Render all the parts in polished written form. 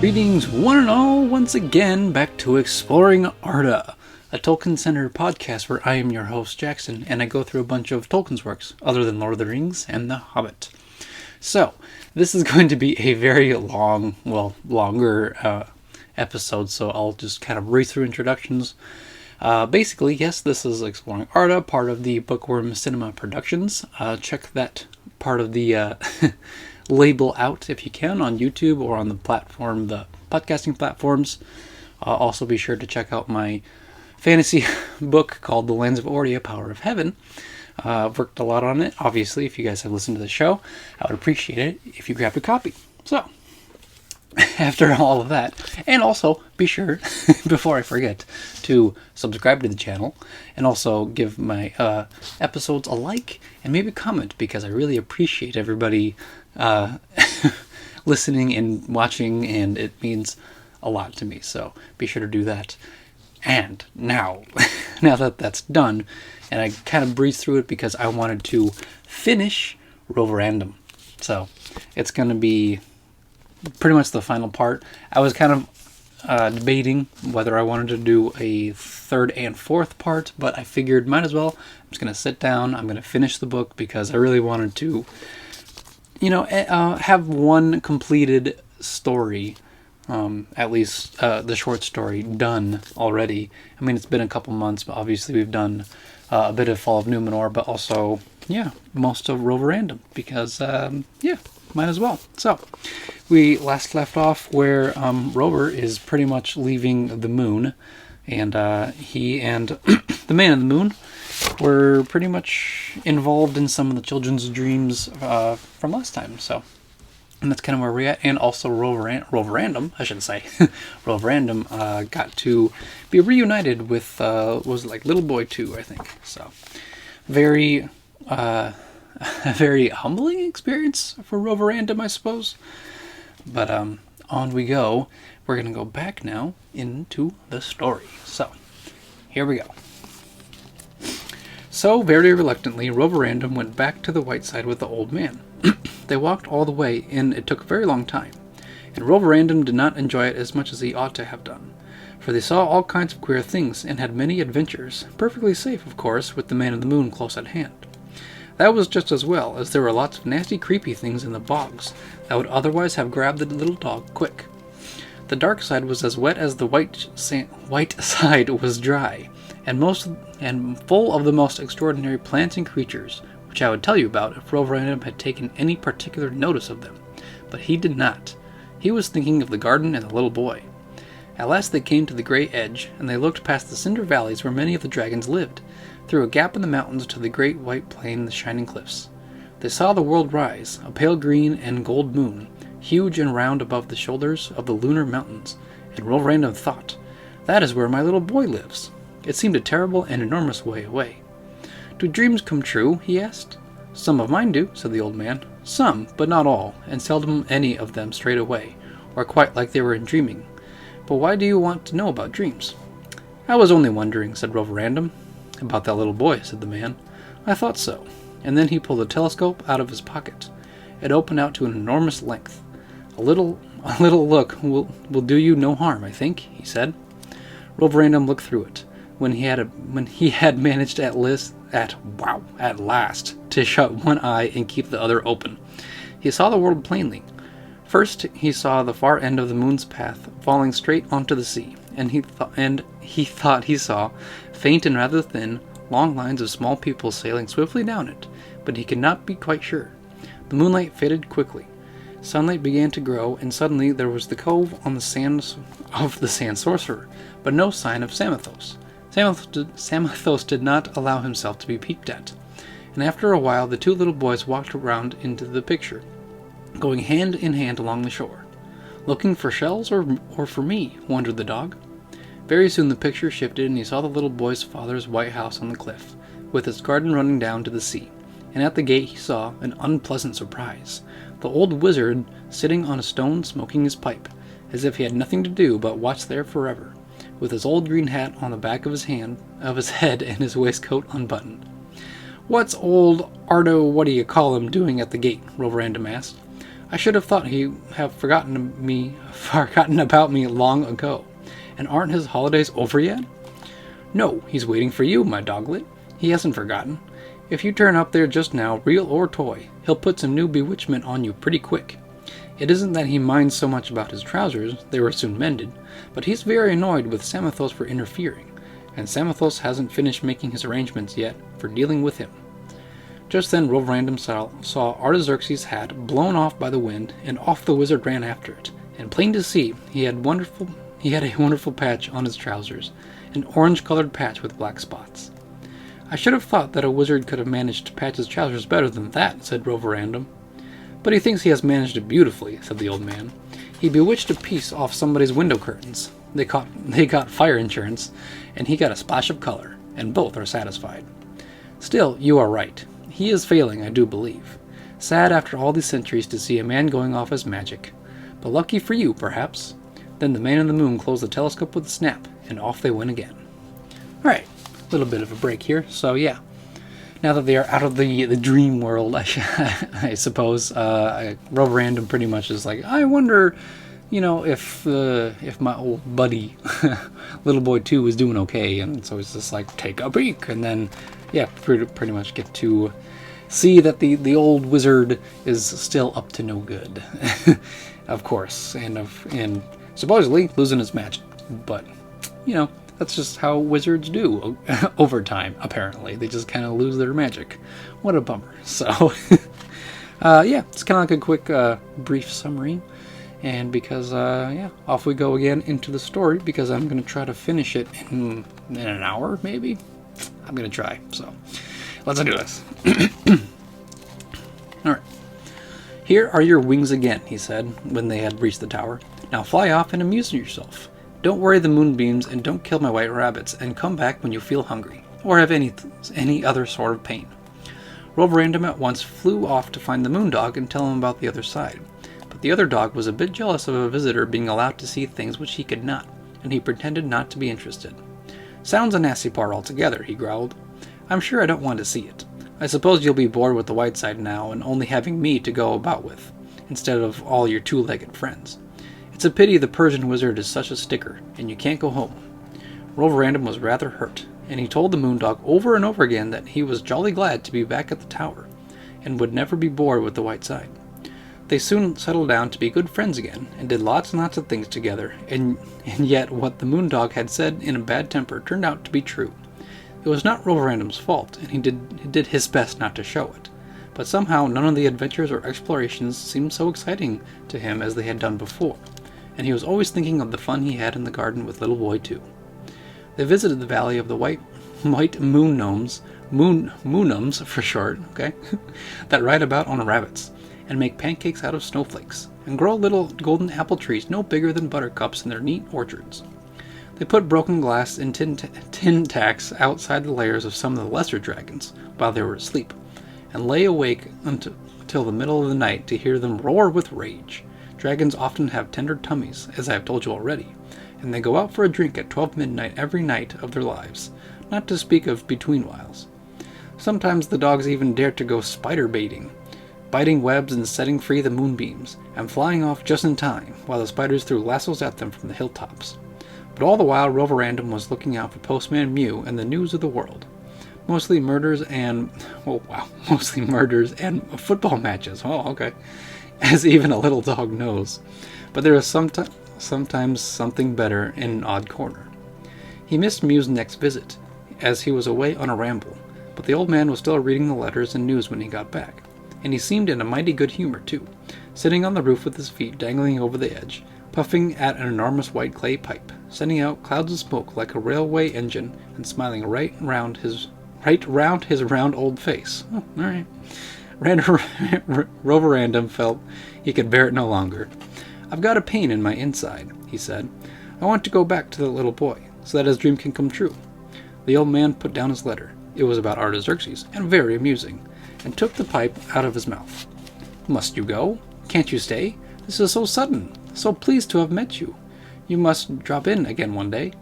Greetings, one and all, once again back to Exploring Arda, a Tolkien-centered podcast where I am your host, Jackson, and I go through a bunch of Tolkien's works, other than Lord of the Rings and The Hobbit. So, this is going to be a very longer episode, so I'll just kind of breeze through introductions. Basically, yes, this is Exploring Arda, part of the Bookworm Cinema Productions. Check that part of the label out if you can on YouTube or on the podcasting platforms. Also be sure to check out my fantasy book called The Lands of Ordia, Power of Heaven. I've worked a lot on it. Obviously, if you guys have listened to the show, I would appreciate it if you grabbed a copy. So, after all of that, and also be sure, before I forget, to subscribe to the channel and also give my episodes a like and maybe comment, because I really appreciate everybody listening and watching, and it means a lot to me, so be sure to do that. And now that that's done, and I kind of breezed through it because I wanted to finish Roverandom, so it's going to be pretty much the final part. I was kind of debating whether I wanted to do a third and fourth part, but I figured might as well. I'm just going to sit down, I'm going to finish the book, because I really wanted to have one completed story, at least the short story, done already. I mean, it's been a couple months, but obviously we've done a bit of Fall of Numenor, but also, most of Roverandom, because, might as well. So, we last left off where Rover is pretty much leaving the moon, and he and the Man in the Moon were pretty much involved in some of the children's dreams from last time. So, and that's kind of where we're at. And also Roverandom, I should say, Roverandom got to be reunited with, was it like Little Boy 2, I think. So, very, a very humbling experience for Roverandom, I suppose. But on we go. We're going to go back now into the story. So, here we go. So, very reluctantly, Roverandom went back to the White Side with the old man. They walked all the way, and it took a very long time. And Roverandom did not enjoy it as much as he ought to have done, for they saw all kinds of queer things, and had many adventures, perfectly safe, of course, with the Man in the Moon close at hand. That was just as well, as there were lots of nasty, creepy things in the bogs that would otherwise have grabbed the little dog quick. The dark side was as wet as the white side was dry, and full of the most extraordinary plants and creatures, which I would tell you about if Roverandom had taken any particular notice of them. But he did not. He was thinking of the garden and the little boy. At last they came to the grey edge, and they looked past the cinder valleys where many of the dragons lived, through a gap in the mountains to the great white plain and the shining cliffs. They saw the world rise, a pale green and gold moon, huge and round above the shoulders of the lunar mountains, and Roverandom thought, "That is where my little boy lives." It seemed a terrible and enormous way away. "Do dreams come true?" he asked. "Some of mine do," said the old man. "Some, but not all, and seldom any of them straight away, or quite like they were in dreaming. But why do you want to know about dreams?" "I was only wondering," said Roverandom. "About that little boy," said the man. "I thought so." And then he pulled a telescope out of his pocket. It opened out to an enormous length. A little look will do you no harm, I think," he said. Roverandom looked through it. When he had managed at last to shut one eye and keep the other open, he saw the world plainly. First, he saw the far end of the moon's path falling straight onto the sea, and he thought he saw, faint and rather thin, long lines of small people sailing swiftly down it, but he could not be quite sure. The moonlight faded quickly. Sunlight began to grow, and suddenly there was the cove on the sands of the Sand Sorcerer, but no sign of Samathos. Samathos did not allow himself to be peeked at, and after a while the two little boys walked around into the picture, going hand in hand along the shore. "Looking for shells or for me?" wondered the dog. Very soon the picture shifted, and he saw the little boy's father's white house on the cliff, with its garden running down to the sea, and at the gate he saw an unpleasant surprise. The old wizard sitting on a stone smoking his pipe, as if he had nothing to do but watch there forever, with his old green hat on the back of his head and his waistcoat unbuttoned. "What's old Arda, what-do-you-call-him, doing at the gate?" Roverandom asked. I should have thought he'd have forgotten about me long ago. And aren't his holidays over yet? No, he's waiting for you, my doglet. He hasn't forgotten. If you turn up there just now, real or toy, he'll put some new bewitchment on you pretty quick. It isn't that he minds so much about his trousers, they were soon mended, but he's very annoyed with Samathos for interfering, and Samathos hasn't finished making his arrangements yet for dealing with him. Just then Roverandom saw Artaxerxes' hat blown off by the wind, and off the wizard ran after it, and plain to see, he had a wonderful patch on his trousers, an orange-colored patch with black spots. I should have thought that a wizard could have managed to patch his trousers better than that, said Roverandom. But he thinks he has managed it beautifully, said the old man. He bewitched a piece off somebody's window curtains. They got fire insurance, and he got a splash of color, and both are satisfied. Still, you are right. He is failing, I do believe. Sad after all these centuries to see a man going off as magic. But lucky for you, perhaps. Then the man in the moon closed the telescope with a snap, and off they went again. Alright, a little bit of a break here, so yeah. Now that they are out of the dream world, I suppose, Roverandom pretty much is like, I wonder, if my old buddy, Little Boy 2, is doing okay, and so he's just like, take a peek, and then, yeah, pretty much get to see that the old wizard is still up to no good, of course, and supposedly losing his magic, but, that's just how wizards do over time, apparently. They just kind of lose their magic. What a bummer. So, yeah, it's kind of like a quick, brief summary. And because, off we go again into the story, because I'm going to try to finish it in an hour, maybe? I'm going to try, so let's do this. Alright. Here are your wings again, he said, when they had reached the tower. Now fly off and amuse yourself. Don't worry the moonbeams, and don't kill my white rabbits, and come back when you feel hungry, or have any other sort of pain. Roverandom at once flew off to find the moondog and tell him about the other side. But the other dog was a bit jealous of a visitor being allowed to see things which he could not, and he pretended not to be interested. Sounds a nasty part altogether, he growled. I'm sure I don't want to see it. I suppose you'll be bored with the white side now, and only having me to go about with, instead of all your two-legged friends. It's a pity the Persian wizard is such a sticker, and you can't go home. Roverandom was rather hurt, and he told the moondog over and over again that he was jolly glad to be back at the tower, and would never be bored with the white side. They soon settled down to be good friends again, and did lots and lots of things together, and yet what the moondog had said in a bad temper turned out to be true. It was not Roverandom's fault, and he did his best not to show it, but somehow none of the adventures or explorations seemed so exciting to him as they had done before, and he was always thinking of the fun he had in the garden with Little Boy 2. They visited the valley of the white moon gnomes, moonums for short, okay, that ride about on rabbits, and make pancakes out of snowflakes, and grow little golden apple trees no bigger than buttercups in their neat orchards. They put broken glass and tin tacks outside the lairs of some of the lesser dragons while they were asleep, and lay awake until the middle of the night to hear them roar with rage. Dragons often have tender tummies, as I have told you already, and they go out for a drink at 12 midnight every night of their lives, not to speak of between whiles. Sometimes the dogs even dare to go spider baiting, biting webs and setting free the moonbeams, and flying off just in time, while the spiders threw lassos at them from the hilltops. But all the while Roverandom was looking out for Postman Mew and the news of the world. Mostly murders and football matches. Oh, okay. As even a little dog knows. But there is sometimes something better in an odd corner. He missed Mew's next visit, as he was away on a ramble, but the old man was still reading the letters and news when he got back, and he seemed in a mighty good humor too, sitting on the roof with his feet dangling over the edge, puffing at an enormous white clay pipe, sending out clouds of smoke like a railway engine, and smiling right round his round old face. Oh, all right. Roverandom felt he could bear it no longer. I've got a pain in my inside, he said. I want to go back to the little boy, so that his dream can come true. The old man put down his letter. It was about Artaxerxes, and very amusing, and took the pipe out of his mouth. Must you go? Can't you stay? This is so sudden. So pleased to have met you. You must drop in again one day.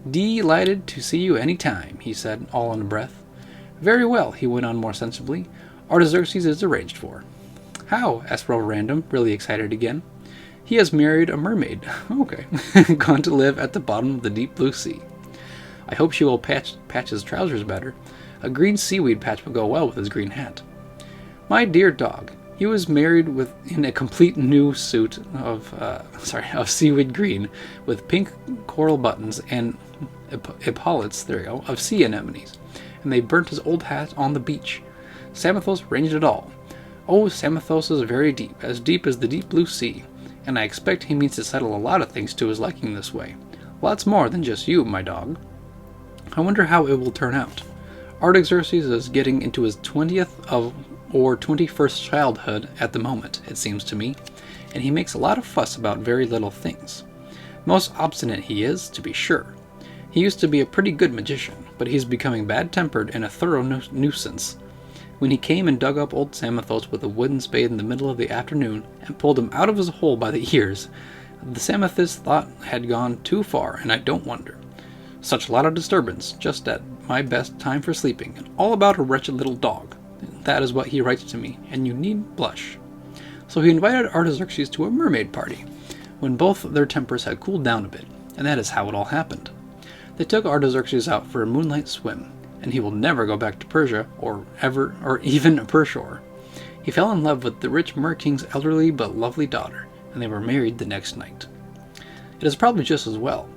Delighted to see you any time, he said, all in a breath. Very well, he went on more sensibly. Artaxerxes is arranged for. How? Asked Roverandom, really excited again. He has married a mermaid. Okay. Gone to live at the bottom of the deep blue sea. I hope she will patch his trousers better. A green seaweed patch will go well with his green hat. My dear dog, he was married in a complete new suit of seaweed green, with pink coral buttons and epaulets, of sea anemones, and they burnt his old hat on the beach. Samathos arranged it all. Oh, Samathos is very deep as the deep blue sea, and I expect he means to settle a lot of things to his liking this way. Lots more than just you, my dog. I wonder how it will turn out. Artaxerxes is getting into his 20th or 21st childhood at the moment, it seems to me, and he makes a lot of fuss about very little things. Most obstinate he is, to be sure. He used to be a pretty good magician, but he's becoming bad-tempered and a thorough nuisance. When he came and dug up old Samathos with a wooden spade in the middle of the afternoon and pulled him out of his hole by the ears, the Samathis thought had gone too far, and I don't wonder. Such a lot of disturbance, just at my best time for sleeping, and all about a wretched little dog. That is what he writes to me, and you need blush. So he invited Artaxerxes to a mermaid party, when both their tempers had cooled down a bit, and that is how it all happened. They took Artaxerxes out for a moonlight swim, and he will never go back to Persia, or even Pershore. He fell in love with the rich mer-king's elderly but lovely daughter, and they were married the next night. It is probably just as well.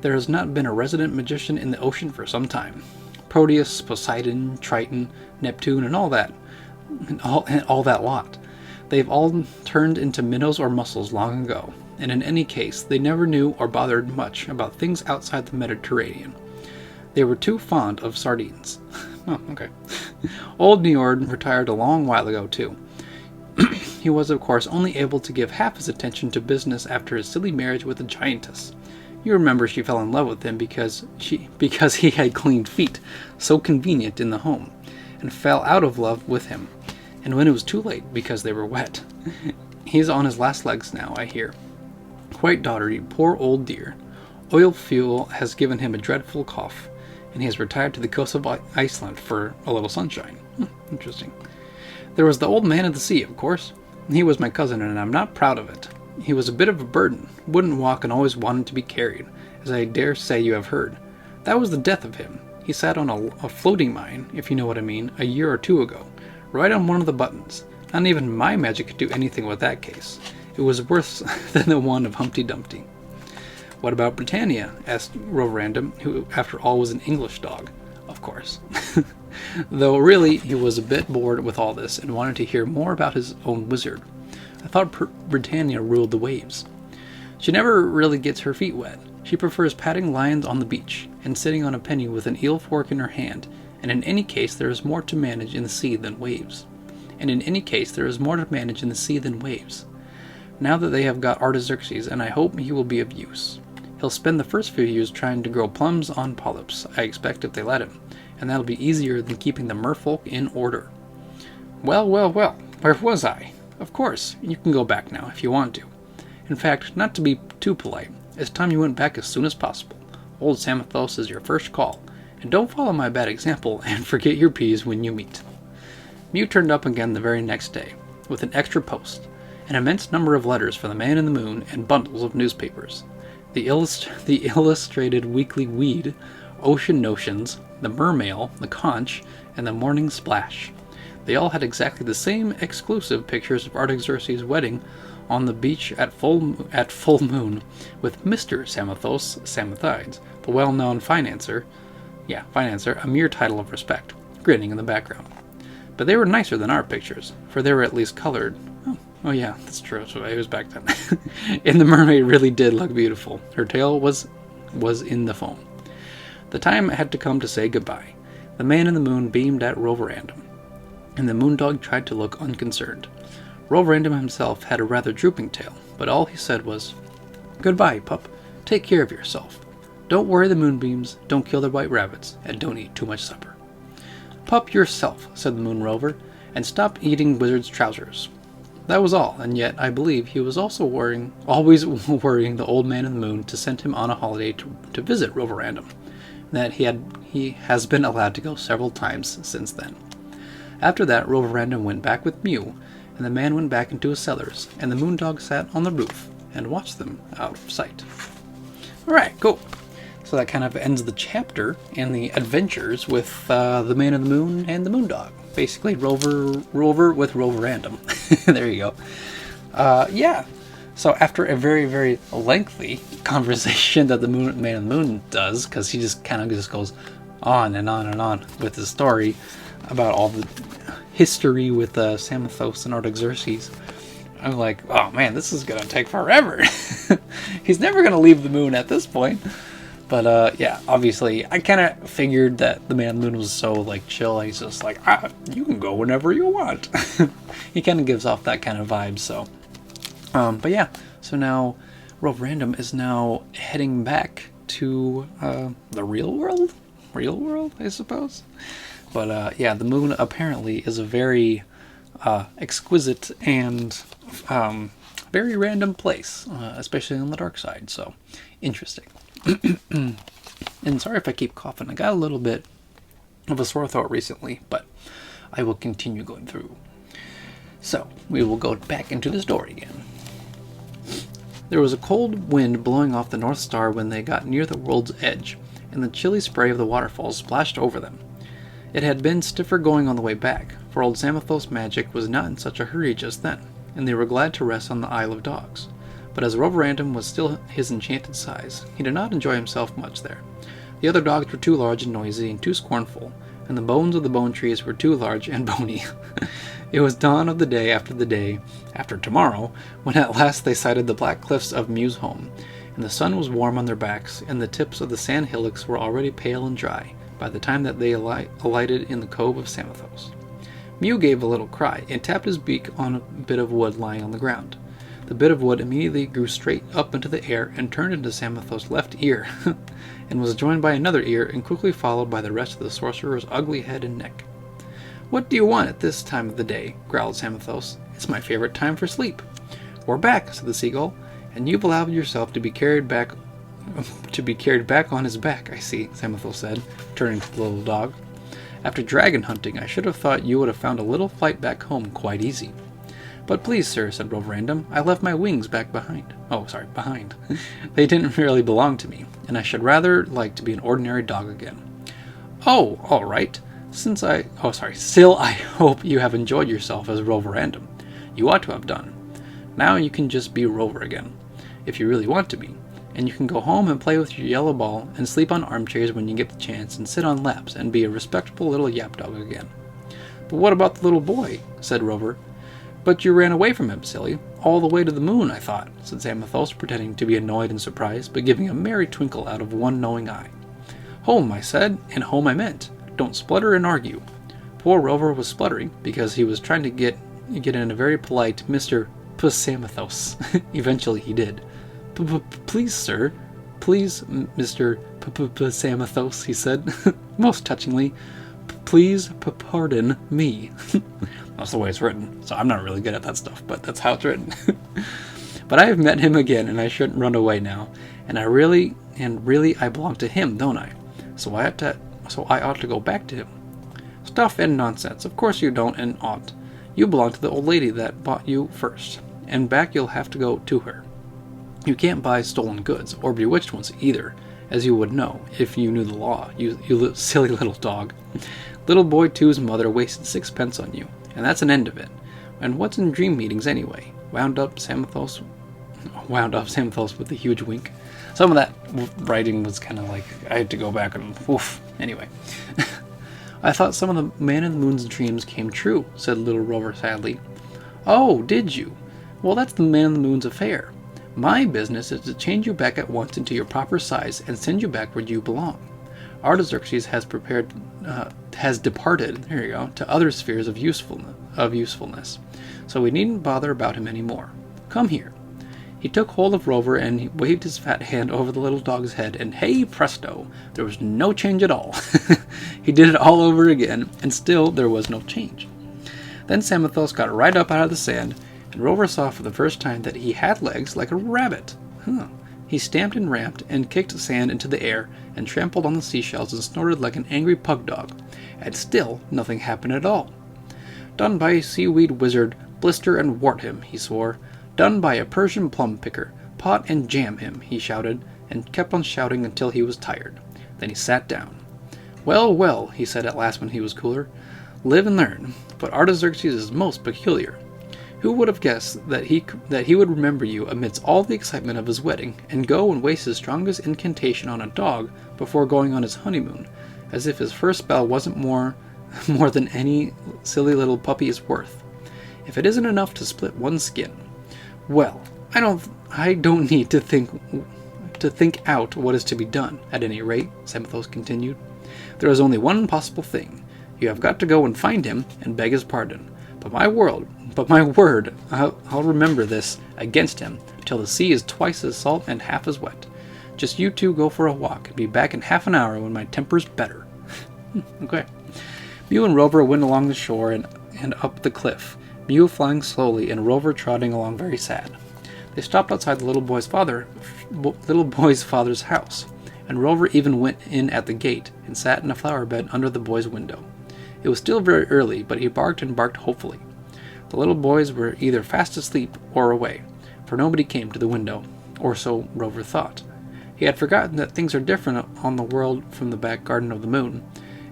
There has not been a resident magician in the ocean for some time. Proteus, Poseidon, Triton, Neptune, and all that lot. They've all turned into minnows or mussels long ago, and in any case, they never knew or bothered much about things outside the Mediterranean. They were too fond of sardines. Oh, okay. Old Niord retired a long while ago, too. He was, of course, only able to give half his attention to business after his silly marriage with a giantess. You remember she fell in love with him because he had clean feet, so convenient in the home, and fell out of love with him, and when it was too late because they were wet. He's on his last legs now, I hear. Quite doddery, poor old dear. Oil fuel has given him a dreadful cough, and he has retired to the coast of Iceland for a little sunshine. Interesting. There was the old man of the sea, of course. He was my cousin, and I'm not proud of it. He was a bit of a burden, wouldn't walk and always wanted to be carried, as I dare say you have heard. That was the death of him. He sat on a floating mine, if you know what I mean, a year or two ago, right on one of the buttons. Not even my magic could do anything with that case. It was worse than the one of Humpty Dumpty. What about Britannia? Asked Roverandom, who after all was an English dog, of course. Though really he was a bit bored with all this and wanted to hear more about his own wizard. I thought Britannia ruled the waves. She never really gets her feet wet. She prefers patting lions on the beach and sitting on a penny with an eel fork in her hand, and in any case there is more to manage in the sea than waves. Now that they have got Artaxerxes, and I hope he will be of use. He'll spend the first few years trying to grow plums on polyps, I expect, if they let him, and that'll be easier than keeping the merfolk in order. Well, where was I? Of course, you can go back now, if you want to. In fact, not to be too polite, it's time you went back as soon as possible. Old Samathos is your first call, and don't follow my bad example and forget your P's when you meet. Mew turned up again the very next day, with an extra post, an immense number of letters for the Man in the Moon, and bundles of newspapers. The Illustrated Weekly Weed, Ocean Notions, the Mermail, the Conch, and the Morning Splash. They all had exactly the same exclusive pictures of Artaxerxes' wedding on the beach at full moon, with Mr. Samathos Samathides, the well-known financier, a mere title of respect, grinning in the background. But they were nicer than our pictures, for they were at least colored. Oh yeah, that's true. So it was back then. And the mermaid really did look beautiful. Her tail was in the foam. The time had to come to say goodbye. The Man in the Moon beamed at Roverandom, and the Moondog tried to look unconcerned. Roverandom himself had a rather drooping tail, but all he said was, "Goodbye, pup. Take care of yourself. Don't worry the moonbeams, don't kill the white rabbits, and don't eat too much supper." "Pup yourself," said the Moon Rover, "and stop eating wizard's trousers." That was all, and yet I believe he was also always worrying the Old Man in the Moon to send him on a holiday to visit Roverandom, that he has been allowed to go several times since then. After that, Roverandom went back with Mew, and the man went back into his cellars, and the moondog sat on the roof and watched them out of sight. Alright, cool. So that kind of ends the chapter and the adventures with the Man in the Moon and the Moondog. Basically, Rover with Roverandom. There you go. Yeah. So after a very, very lengthy conversation that the Man in the Moon does, because he just kind of just goes on and on and on with the story about all the history with Samothos and Artaxerxes, I'm like, oh man, this is going to take forever. He's never going to leave the moon at this point. But yeah, obviously, I kind of figured that the Man in the Moon was so like chill. He's just like, you can go whenever you want. He kind of gives off that kind of vibe. So, but yeah, so now Roverandom is now heading back to the real world, I suppose. But yeah, the moon apparently is a very exquisite and very random place, especially on the dark side. So, interesting. And sorry if I keep coughing. I got a little bit of a sore throat recently, but I will continue going through. So, we will go back into the story again. There was a cold wind blowing off the North Star when they got near the world's edge, and the chilly spray of the waterfalls splashed over them. It had been stiffer going on the way back, for old Samothos' magic was not in such a hurry just then, and they were glad to rest on the Isle of Dogs. But as Roverandom was still his enchanted size, he did not enjoy himself much there. The other dogs were too large and noisy and too scornful, and the bones of the bone trees were too large and bony. It was dawn of the day after tomorrow, when at last they sighted the black cliffs of Mew's home, and the sun was warm on their backs, and the tips of the sand hillocks were already pale and dry by the time that they alighted in the cove of Samothos. Mew gave a little cry and tapped his beak on a bit of wood lying on the ground. The bit of wood immediately grew straight up into the air and turned into Samothos' left ear, and was joined by another ear and quickly followed by the rest of the sorcerer's ugly head and neck. "What do you want at this time of the day?" growled Samothos. "It's my favorite time for sleep." "We're back," said the seagull, "and you've allowed yourself to be carried back on his back, I see," Samothos said, turning to the little dog. "After dragon hunting, I should have thought you would have found a little flight back home quite easy." "But please, sir," said Roverandom, "I left my wings back behind. Behind. They didn't really belong to me, and I should rather like to be an ordinary dog again." "Oh, all right. Still, I hope you have enjoyed yourself as Roverandom. You ought to have done. Now you can just be Rover again, if you really want to be, and you can go home and play with your yellow ball and sleep on armchairs when you get the chance and sit on laps and be a respectable little yap dog again." "But what about the little boy?" said Rover. "But you ran away from him, silly. All the way to the moon, I thought," said Samothos, pretending to be annoyed and surprised, but giving a merry twinkle out of one knowing eye. "Home, I said, and home I meant. Don't splutter and argue." Poor Rover was spluttering, because he was trying to get in a very polite Mr. Samothos. Eventually he did. "Please, sir. Please, Mr. Samothos," he said, most touchingly. "Please pardon me." That's the way it's written, so I'm not really good at that stuff, but that's how it's written. "But I have met him again, and I shouldn't run away now. And really I belong to him, don't I? So I ought to go back to him." "Stuff and nonsense. Of course you don't and ought. You belong to the old lady that bought you first, and back you'll have to go to her. You can't buy stolen goods, or bewitched ones either, as you would know if you knew the law, you silly little dog. Little boy two's mother wasted 6 pence on you, and that's an end of it. And what's in dream meetings anyway?" wound up Samothos with a huge wink. Some of that writing was kind of like, I had to go back and woof. Anyway. "I thought some of the Man in the Moon's dreams came true," said little Rover sadly. "Oh, did you? Well, that's the Man in the Moon's affair. My business is to change you back at once into your proper size and send you back where you belong. Artaxerxes has departed, there you go, to other spheres of usefulness, so we needn't bother about him any more. Come here." He took hold of Rover and he waved his fat hand over the little dog's head, and hey presto, there was no change at all. He did it all over again, and still there was no change. Then Samothos got right up out of the sand, and Rover saw for the first time that he had legs like a rabbit. He stamped and ramped and kicked sand into the air and trampled on the seashells and snorted like an angry pug dog, and still nothing happened at all. "Done by a seaweed wizard Blister and wart him, he swore. Done by a Persian plum picker. Pot and jam him, he shouted, and kept on shouting until he was tired. Then he sat down. Well, well, he said at last when he was cooler. Live and learn, but Artaxerxes is most peculiar. Who would have guessed that he would remember you amidst all the excitement of his wedding, and go and waste his strongest incantation on a dog before going on his honeymoon, as if his first spell wasn't more than any silly little puppy is worth. If it isn't enough to split one's skin. Well, I don't need to think out what is to be done, at any rate, Samothos continued. There is only one possible thing. You have got to go and find him and beg his pardon. But my word, I'll remember this against him till the sea is twice as salt and half as wet. Just you two go for a walk and be back in half an hour when my temper's better. Okay. Mew and Rover went along the shore and up the cliff, Mew flying slowly and Rover trotting along very sad. They stopped outside the little boy's father's house, and Rover even went in at the gate and sat in a flower bed under the boy's window. It was still very early, but he barked and barked hopefully. The little boys were either fast asleep or away, for nobody came to the window, or so Rover thought. He had forgotten that things are different on the world from the back garden of the moon,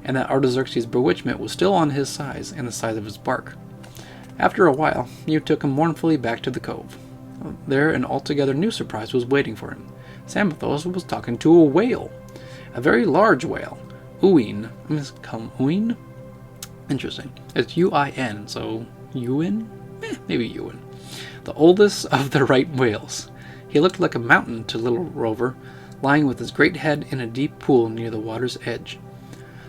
and that Artaxerxes' bewitchment was still on his size and the size of his bark. After a while, Mew took him mournfully back to the cove. There an altogether new surprise was waiting for him. Samothos was talking to a whale, a very large whale. Uin. Uin? Interesting. It's U-I-N, so Uin? Maybe Uin. The oldest of the right whales. He looked like a mountain to little Rover, lying with his great head in a deep pool near the water's edge.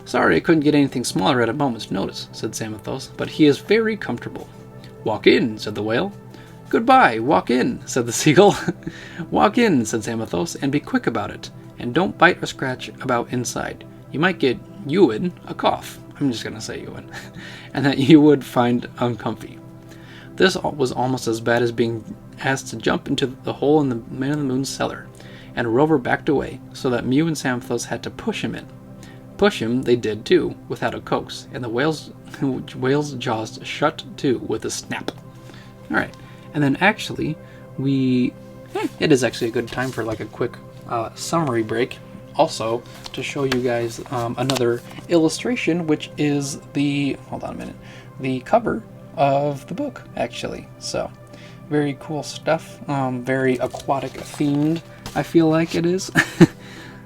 Sorry I couldn't get anything smaller at a moment's notice, said Samothos, but he is very comfortable. Walk in, said the whale. Goodbye, walk in, said the seagull. Walk in, said Samothos, and be quick about it, and don't bite or scratch about inside. You might get Ewan a cough. I'm just going to say Ewan. And that you would find uncomfy. This was almost as bad as being asked to jump into the hole in the Man of the Moon's cellar, and Rover backed away, so that Mew and Samothos had to push him in. Push him they did too, without a coax, and the whale's jaws shut too with a snap. Alright, and then actually, it is actually a good time for like a quick summary break, also to show you guys another illustration, which is the cover of the book, actually. So, very cool stuff, very aquatic themed, I feel like it is.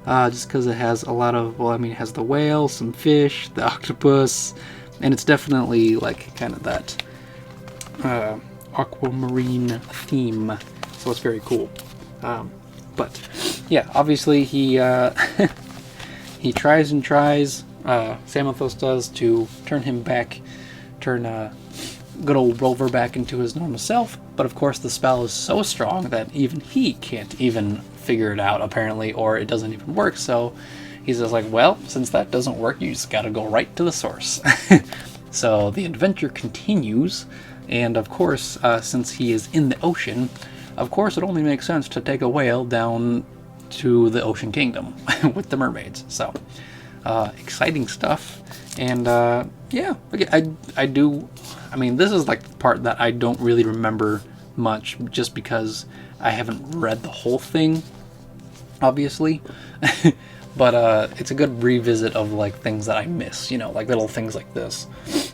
Just because it has a lot of, it has the whale, some fish, the octopus, and it's definitely like kind of that aquamarine theme, so it's very cool. But yeah, obviously he he tries and tries, Samothos does, to turn good old Rover back into his normal self, but of course the spell is so strong that even he can't even figure it out, apparently, or it doesn't even work, so he's just like, well, since that doesn't work, you just gotta go right to the source. So the adventure continues, and of course, since he is in the ocean, of course it only makes sense to take a whale down to the Ocean Kingdom with the mermaids. So exciting stuff, and yeah, this is like the part that I don't really remember much, just because I haven't read the whole thing, obviously. But it's a good revisit of like things that I miss, like little things like this,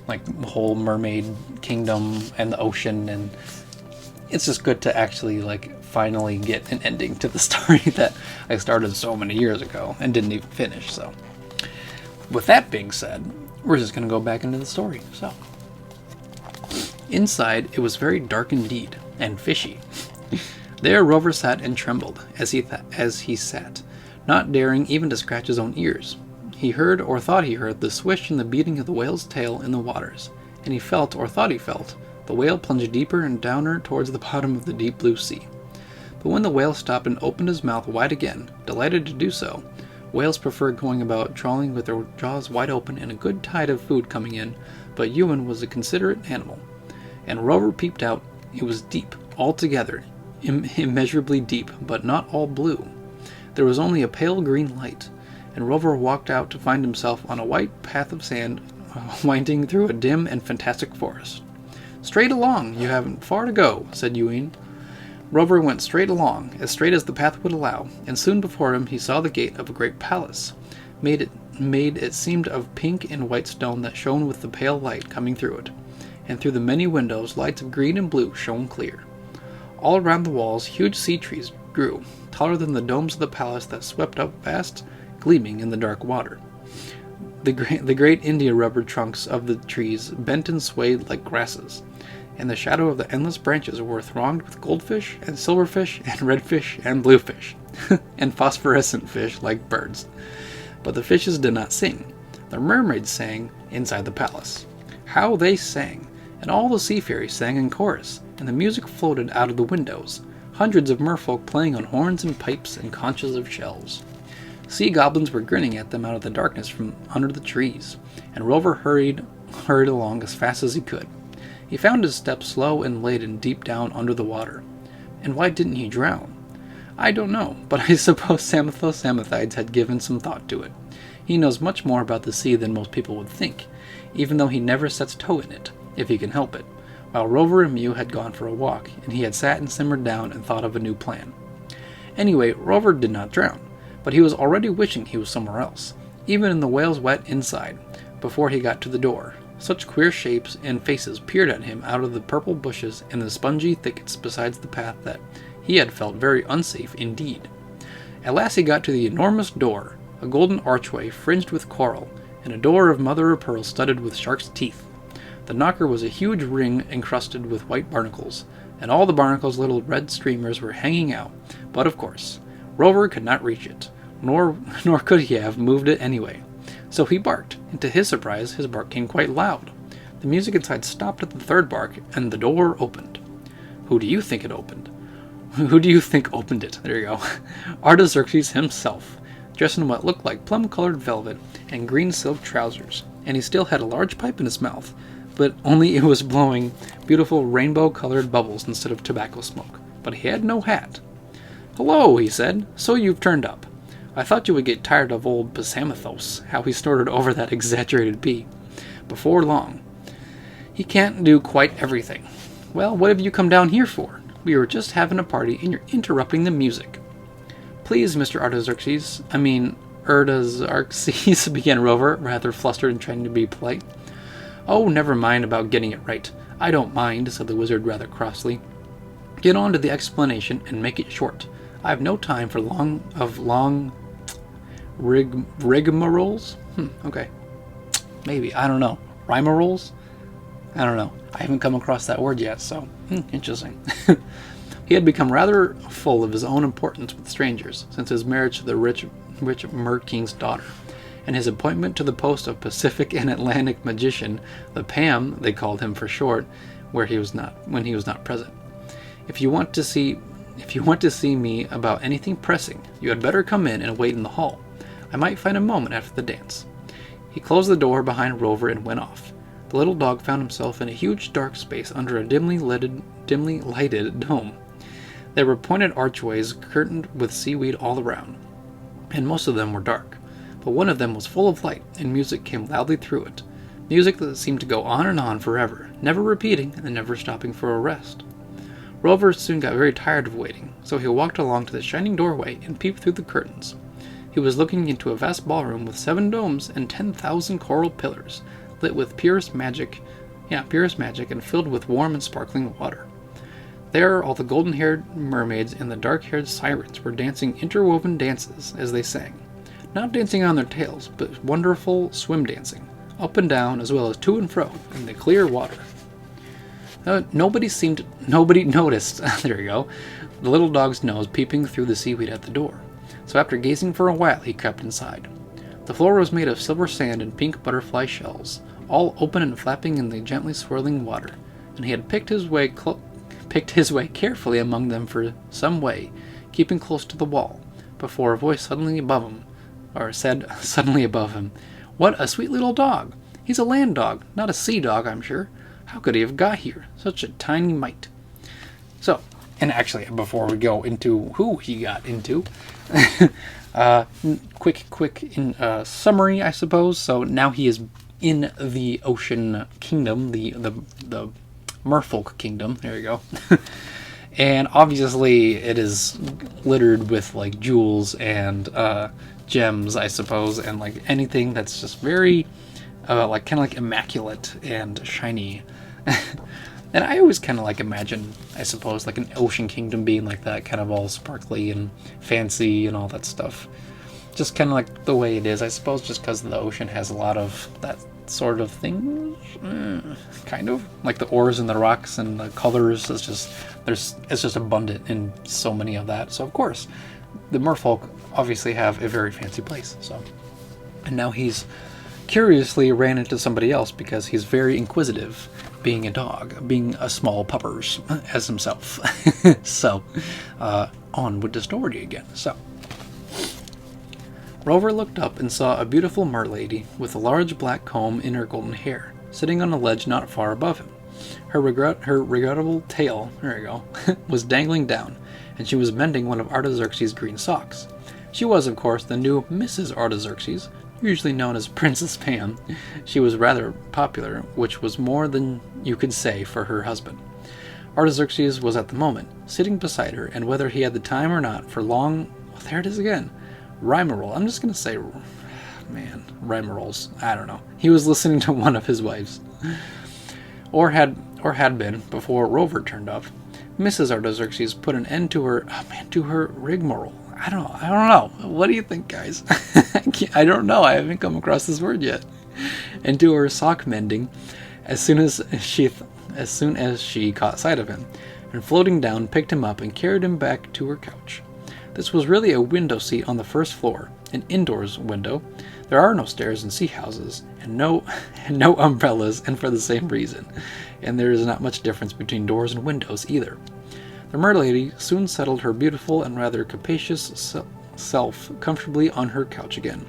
like the whole mermaid kingdom and the ocean, and it's just good to actually like finally get an ending to the story that I started so many years ago and didn't even finish. So with that being said, we're just gonna go back into the story. So inside it was very dark indeed, and fishy. There Rover sat and trembled as he sat, not daring even to scratch his own ears. He heard, or thought he heard, the swish and the beating of the whale's tail in the waters, and he felt, or thought he felt, the whale plunge deeper and downer towards the bottom of the deep blue sea. But when the whale stopped and opened his mouth wide again, delighted to do so, whales prefer going about trawling with their jaws wide open and a good tide of food coming in, but Ewan was a considerate animal, and Rover peeped out. It was deep, altogether, immeasurably deep, but not all blue. There was only a pale green light, and Rover walked out to find himself on a white path of sand winding through a dim and fantastic forest. "Straight along, you haven't far to go," said Ewing. Rover went straight along, as straight as the path would allow, and soon before him he saw the gate of a great palace, made it seemed of pink and white stone that shone with the pale light coming through it, and through the many windows lights of green and blue shone clear. All around the walls huge sea trees grew, taller than the domes of the palace that swept up vast, gleaming in the dark water. The great India rubber trunks of the trees bent and swayed like grasses, and the shadow of the endless branches were thronged with goldfish and silverfish and redfish and bluefish, and phosphorescent fish like birds. But the fishes did not sing. The mermaids sang inside the palace. How they sang! And all the sea fairies sang in chorus, and the music floated out of the windows, hundreds of merfolk playing on horns and pipes and conches of shells. Sea goblins were grinning at them out of the darkness from under the trees, and Rover hurried along as fast as he could. He found his steps slow and laden deep down under the water. And why didn't he drown? I don't know, but I suppose Samathides had given some thought to it. He knows much more about the sea than most people would think, even though he never sets toe in it, if he can help it, while Rover and Mew had gone for a walk, and he had sat and simmered down and thought of a new plan. Anyway, Rover did not drown, but he was already wishing he was somewhere else, even in the whale's wet inside, before he got to the door. Such queer shapes and faces peered at him out of the purple bushes and the spongy thickets beside the path that he had felt very unsafe indeed. At last he got to the enormous door, a golden archway fringed with coral, and a door of mother-of-pearl studded with shark's teeth. The knocker was a huge ring encrusted with white barnacles, and all the barnacles' little red streamers were hanging out, but of course, Rover could not reach it, nor could he have moved it anyway. So he barked, and to his surprise, his bark came quite loud. The music inside stopped at the third bark, and the door opened. Who do you think it opened? Who do you think opened it? There you go. Artaxerxes himself, dressed in what looked like plum-colored velvet and green silk trousers, and he still had a large pipe in his mouth, but only it was blowing beautiful rainbow-colored bubbles instead of tobacco smoke. But he had no hat. "Hello," he said. "So you've turned up. I thought you would get tired of old Psamathios," how he snorted over that exaggerated P, "before long. He can't do quite everything. Well, what have you come down here for? We were just having a party, and you're interrupting the music." "Please, Mr. Artaxerxes, Artaxerxes," began Rover, rather flustered and trying to be polite. "Oh, never mind about getting it right. I don't mind," said the wizard rather crossly. "Get on to the explanation and make it short. I have no time for long rigmaroles? Okay. Maybe. I don't know. Rimaroles? I don't know. I haven't come across that word yet, so interesting. He had become rather full of his own importance with strangers since his marriage to the rich Mer King's daughter, and his appointment to the post of Pacific and Atlantic magician, the Pam they called him for short, when he was not present. If you want to see me about anything pressing, you had better come in and wait in the hall. I might find a moment after the dance." He closed the door behind Rover and went off. The little dog found himself in a huge dark space under a dimly lighted dome. There were pointed archways curtained with seaweed all around, and most of them were dark. But one of them was full of light, and music came loudly through it. Music that seemed to go on and on forever, never repeating and never stopping for a rest. Rover soon got very tired of waiting, so he walked along to the shining doorway and peeped through the curtains. He was looking into a vast ballroom with 7 domes and 10,000 coral pillars, lit with purest magic and filled with warm and sparkling water. There all the golden-haired mermaids and the dark-haired sirens were dancing interwoven dances as they sang. Not dancing on their tails, but wonderful swim dancing, up and down as well as to and fro in the clear water. Nobody noticed, there you go, the little dog's nose peeping through the seaweed at the door. So after gazing for a while, he crept inside. The floor was made of silver sand and pink butterfly shells, all open and flapping in the gently swirling water, and he had picked his way carefully among them for some way, keeping close to the wall, before a voice said suddenly above him, "What a sweet little dog! He's a land dog, not a sea dog, I'm sure. How could he have got here? Such a tiny mite." So, and actually, before we go into who he got into, quick summary, I suppose. So now he is in the ocean kingdom, the merfolk kingdom. There you go. And obviously it is littered with like jewels and gems, I suppose, and like anything that's just very like kind of like immaculate and shiny. And I always kind of like imagine, I suppose, like an ocean kingdom being like that, kind of all sparkly and fancy and all that stuff. Just kind of like the way it is, I suppose, just because the ocean has a lot of that sort of thing. Kind of like the ores and the rocks and the colors. It's just abundant in so many of that. So of course, the merfolk obviously have a very fancy place. So, and now he's curiously ran into somebody else because he's very inquisitive, being a dog, being a small puppers as himself. So, on with the story again. So, Rover looked up and saw a beautiful merlady with a large black comb in her golden hair, sitting on a ledge not far above him. Her regrettable tail, there you go, was dangling down, and she was mending one of Artaxerxes' green socks. She was, of course, the new Mrs. Artaxerxes, usually known as Princess Pam. She was rather popular, which was more than you could say for her husband. Artaxerxes was at the moment sitting beside her, and whether he had the time or not for long... Oh, there it is again. Rimeroll. I'm just going to say... Man, Rimerolls. I don't know. He was listening to one of his wives. Or had been, before Rover turned up. Mrs. Artaxerxes put an end to her... Oh, man, to her rigmarole. I don't know. What do you think, guys? I don't know. I haven't come across this word yet. And to her sock mending, as soon as she caught sight of him, and floating down, picked him up and carried him back to her couch. This was really a window seat on the first floor, an indoors window. There are no stairs in sea houses, and no umbrellas, and for the same reason. And there is not much difference between doors and windows either. The merlady soon settled her beautiful and rather capacious self comfortably on her couch again,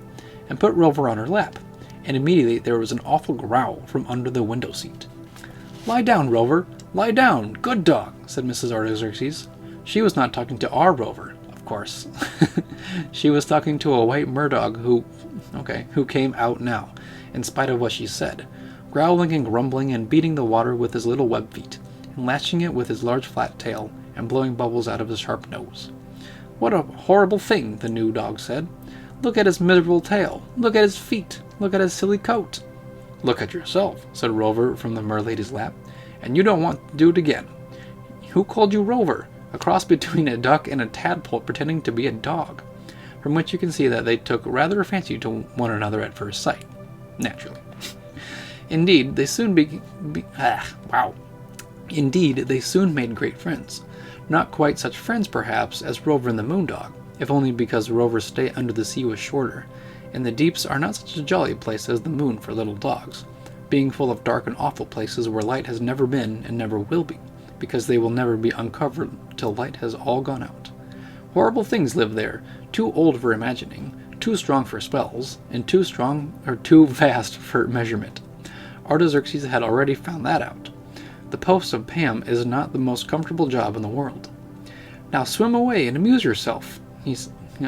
and put Rover on her lap, and immediately there was an awful growl from under the window seat. "Lie down, Rover, lie down, good dog," said Mrs. Artaxerxes. She was not talking to our Rover, of course. She was talking to a white murdog who came out now, in spite of what she said, growling and grumbling and beating the water with his little web feet, and lashing it with his large flat tail, and blowing bubbles out of his sharp nose. "What a horrible thing," the new dog said. "Look at his miserable tail. Look at his feet. Look at his silly coat." "Look at yourself," said Rover from the merlady's lap, "and you don't want to do it again. Who called you Rover? A cross between a duck and a tadpole pretending to be a dog." From which you can see that they took rather a fancy to one another at first sight. Naturally. Indeed, they soon Indeed, they soon made great friends. Not quite such friends, perhaps, as Rover and the Moondog, if only because Rover's stay under the sea was shorter, and the deeps are not such a jolly place as the moon for little dogs, being full of dark and awful places where light has never been and never will be, because they will never be uncovered till light has all gone out. Horrible things live there, too old for imagining, too strong for spells, and too vast for measurement. Artaxerxes had already found that out. The post of Pam is not the most comfortable job in the world. "Now swim away and amuse yourself,"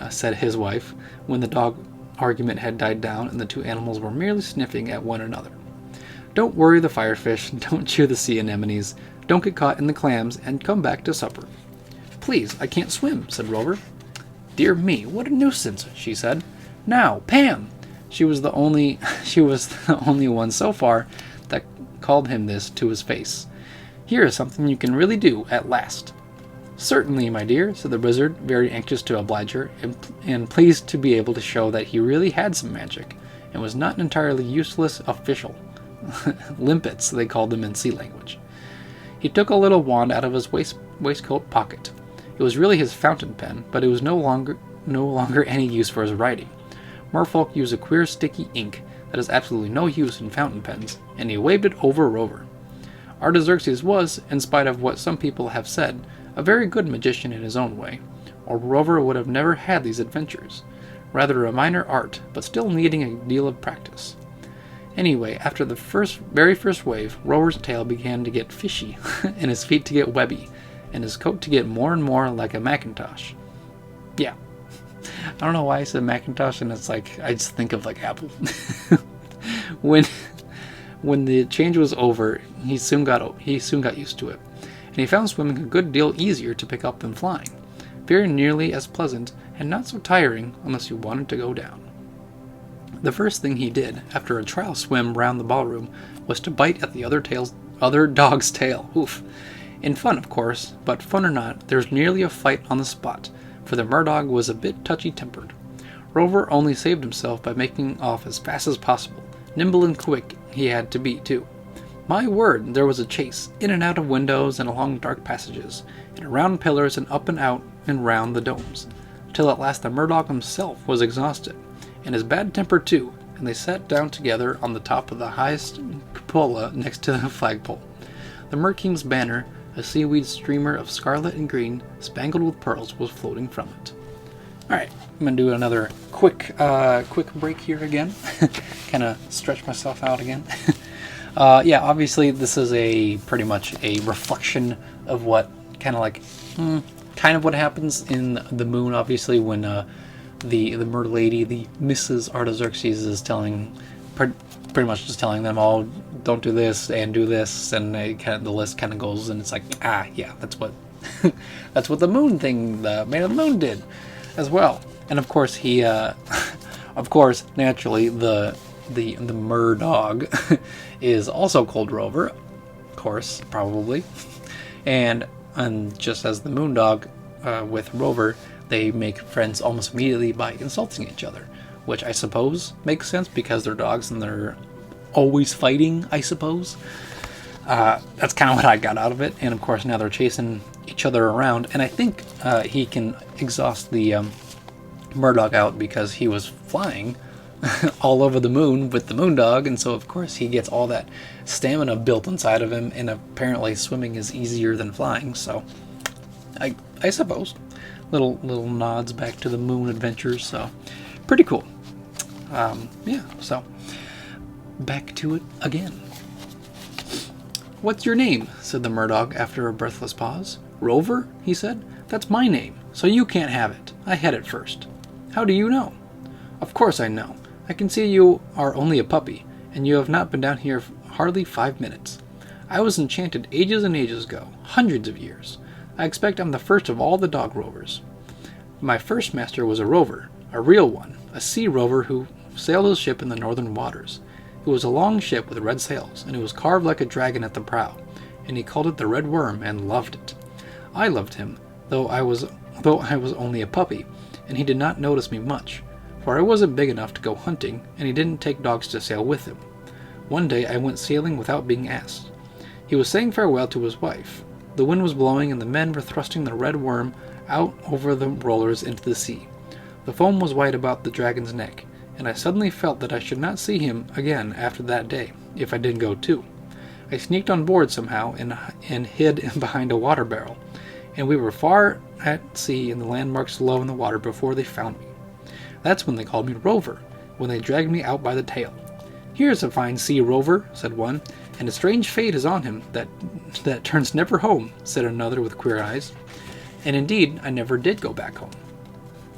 said his wife, when the dog argument had died down and the two animals were merely sniffing at one another. "Don't worry the firefish, don't chew the sea anemones, don't get caught in the clams, and come back to supper." "Please, I can't swim," said Rover. "Dear me, what a nuisance," she said. "Now, Pam!" She was the only one so far that called him this to his face. "Here is something you can really do, at last." "Certainly, my dear," said the wizard, very anxious to oblige her, and pleased to be able to show that he really had some magic, and was not an entirely useless official. Limpets, they called them in sea language. He took a little wand out of his waistcoat pocket. It was really his fountain pen, but it was no longer any use for his writing. Merfolk use a queer sticky ink that is absolutely no use in fountain pens, and he waved it over Rover. Artaxerxes was, in spite of what some people have said, a very good magician in his own way, or Rover would have never had these adventures. Rather a minor art, but still needing a deal of practice. Anyway, after the very first wave, Rover's tail began to get fishy, and his feet to get webby, and his coat to get more and more like a Macintosh. Yeah. I don't know why I said Macintosh, and it's like, I just think of like Apple. When the change was over, he soon got used to it, and he found swimming a good deal easier to pick up than flying, very nearly as pleasant and not so tiring unless you wanted to go down. The first thing he did after a trial swim round the ballroom was to bite at the other dog's tail. Oof. In fun, of course, but fun or not, there was nearly a fight on the spot, for the murdog was a bit touchy-tempered. Rover only saved himself by making off as fast as possible. Nimble and quick he had to be, too. My word, there was a chase, in and out of windows and along dark passages, and around pillars and up and out and round the domes, till at last the murdog himself was exhausted, and his bad temper too, and they sat down together on the top of the highest cupola next to the flagpole. The Mer-King's banner, a seaweed streamer of scarlet and green, spangled with pearls, was floating from it. Alright, I'm going to do another quick break here again. Kind of stretch myself out again. Yeah, obviously this is pretty much a reflection of what kind of what happens in the moon, obviously, when the murder lady, the Mrs. Artaxerxes, is pretty much just telling them, all don't do this and do this, and the list kind of goes, and it's like, yeah, that's what that's what the moon thing, the man of the moon, did as well. And of course he of course, naturally, the murdog is also called Rover, of course, probably, and just as the moondog with Rover, they make friends almost immediately by insulting each other, which I suppose makes sense because they're dogs and they're always fighting, I suppose. That's kind of what I got out of it. And of course now they're chasing each other around, and I think he can exhaust the Murdog out because he was flying all over the moon with the moondog, and so of course he gets all that stamina built inside of him, and apparently swimming is easier than flying, so I suppose little nods back to the moon adventures, so pretty cool. Yeah, so back to it again. "What's your name?" said the Murdog after a breathless pause. "Rover?" he said. "That's my name, so you can't have it. I had it first." "How do you know?" "Of course I know. I can see you are only a puppy, and you have not been down here hardly 5 minutes. I was enchanted ages and ages ago, hundreds of years. I expect I'm the first of all the dog rovers. My first master was a rover, a real one, a sea rover who sailed his ship in the northern waters. It was a long ship with red sails, and it was carved like a dragon at the prow, and he called it the Red Worm and loved it. I loved him, though I was only a puppy, and he did not notice me much, for I wasn't big enough to go hunting, and he didn't take dogs to sail with him. One day I went sailing without being asked. He was saying farewell to his wife. The wind was blowing, and the men were thrusting the Red Worm out over the rollers into the sea. The foam was white about the dragon's neck, and I suddenly felt that I should not see him again after that day, if I didn't go too. I sneaked on board somehow and hid behind a water barrel, and we were far at sea and the landmarks low in the water before they found me. That's when they called me Rover, when they dragged me out by the tail. 'Here's a fine sea rover,' said one, 'and a strange fate is on him that turns never home,' said another with queer eyes. And indeed, I never did go back home.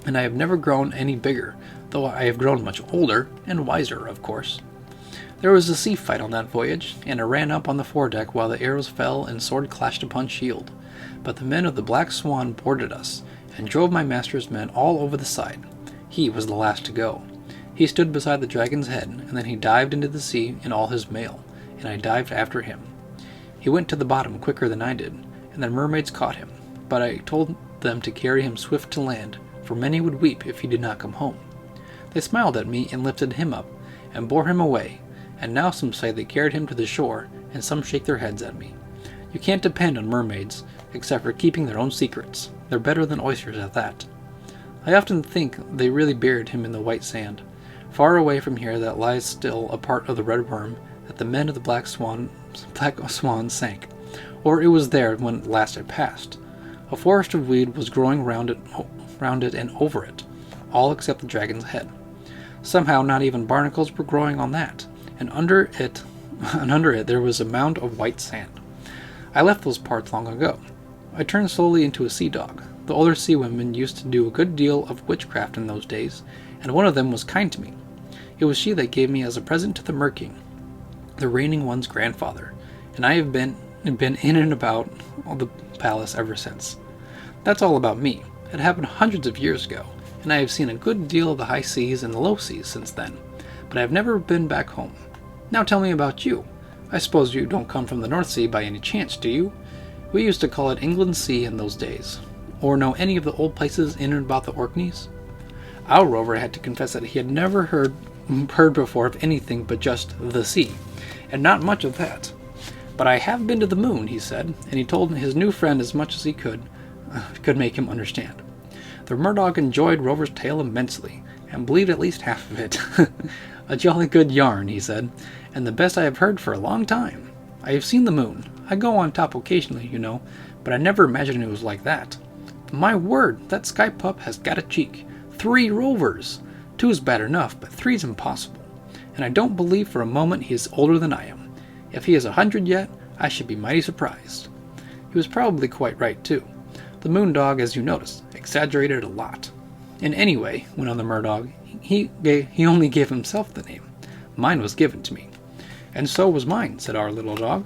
And I have never grown any bigger, though I have grown much older, and wiser, of course. There was a sea fight on that voyage, and I ran up on the foredeck while the arrows fell and sword clashed upon shield. But the men of the Black Swan boarded us, and drove my master's men all over the side. He was the last to go. He stood beside the dragon's head, and then he dived into the sea in all his mail, and I dived after him. He went to the bottom quicker than I did, and the mermaids caught him, but I told them to carry him swift to land, for many would weep if he did not come home. They smiled at me and lifted him up, and bore him away, and now some say they carried him to the shore, and some shake their heads at me. You can't depend on mermaids, except for keeping their own secrets. They're better than oysters at that. I often think they really buried him in the white sand, far away from here, that lies still a part of the Red Worm that the men of the Black Swan sank, or it was there when last it passed. A forest of weed was growing round it and over it, all except the dragon's head. Somehow not even barnacles were growing on that, and under it there was a mound of white sand. I left those parts long ago. I turned slowly into a sea dog. The older sea women used to do a good deal of witchcraft in those days, and one of them was kind to me. It was she that gave me as a present to the Mer-King. the reigning one's grandfather, and I have been in and about the palace ever since. That's all about me. It happened hundreds of years ago, and I have seen a good deal of the high seas and the low seas since then, but I have never been back home. Now tell me about you. I suppose you don't come from the North Sea by any chance, do you? We used to call it England's Sea in those days. Or know any of the old places in and about the Orkneys? Our Rover had to confess that he had never heard before of anything but just the sea, and not much of that. But I have been to the moon, he said, and he told his new friend as much as he could make him understand. The Murdog enjoyed Rover's tale immensely, and believed at least half of it. A jolly good yarn, he said, and the best I have heard for a long time. I have seen the moon. I go on top occasionally, you know, but I never imagined it was like that. My word, that sky pup has got a cheek. 3 rovers! 2 is bad enough, but 3's impossible. And I don't believe for a moment he is older than I am. If he is 100 yet, I should be mighty surprised. He was probably quite right, too. The moon dog, as you noticed, exaggerated a lot. And anyway, went on the Murdog, he only gave himself the name. Mine was given to me. And so was mine, said our little dog.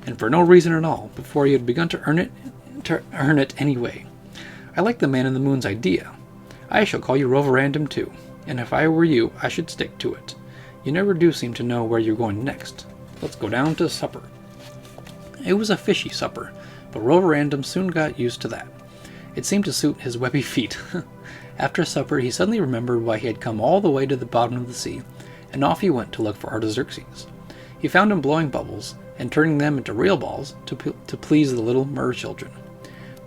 And for no reason at all, before he had begun to earn it anyway. I like the man in the moon's idea. I shall call you Roverandom too, and if I were you, I should stick to it. You never do seem to know where you're going next. Let's go down to supper. It was a fishy supper, but Roverandom soon got used to that. It seemed to suit his webby feet. After supper, he suddenly remembered why he had come all the way to the bottom of the sea, and off he went to look for Artaxerxes. He found him blowing bubbles, and turning them into real balls to please the little mer children.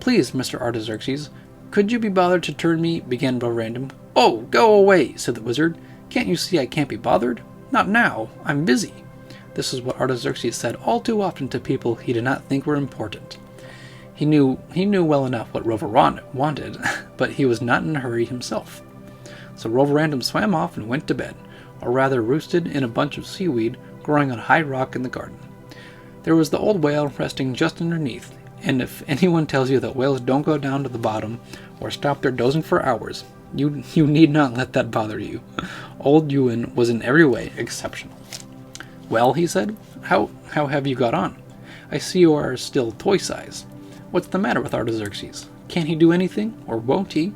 Please, Mr. Artaxerxes, could you be bothered to turn me, began Roverandom. Oh, go away, said the wizard. Can't you see I can't be bothered? Not now, I'm busy. This is what Artaxerxes said all too often to people he did not think were important. He knew well enough what Roverandom wanted, but he was not in a hurry himself. So Roverandom swam off and went to bed, or rather roosted in a bunch of seaweed growing on a high rock in the garden. There was the old whale resting just underneath, and if anyone tells you that whales don't go down to the bottom or stop their dozing for hours, you need not let that bother you. Old Ewan was in every way exceptional. Well, he said, how have you got on? I see you are still toy size. What's the matter with Artaxerxes? Can't he do anything, or won't he?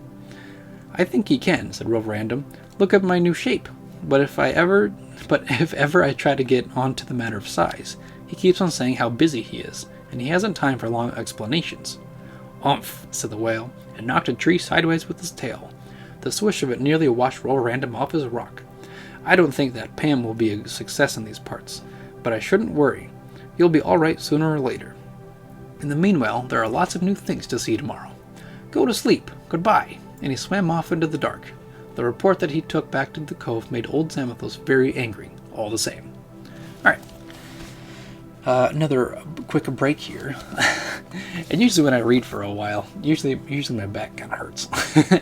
I think he can, said Roverandom. Look at my new shape. But if ever I try to get on to the matter of size, he keeps on saying how busy he is, and he hasn't time for long explanations. Umph, said the whale, and knocked a tree sideways with his tail. The swish of it nearly washed Roverandom off his rock. I don't think that Pam will be a success in these parts, but I shouldn't worry. You'll be all right sooner or later. In the meanwhile, there are lots of new things to see tomorrow. Go to sleep. Goodbye. And he swam off into the dark. The report that he took back to the cove made old Zamathos very angry, all the same. Alright. Another quick break here. And usually when I read for a while, usually my back kind of hurts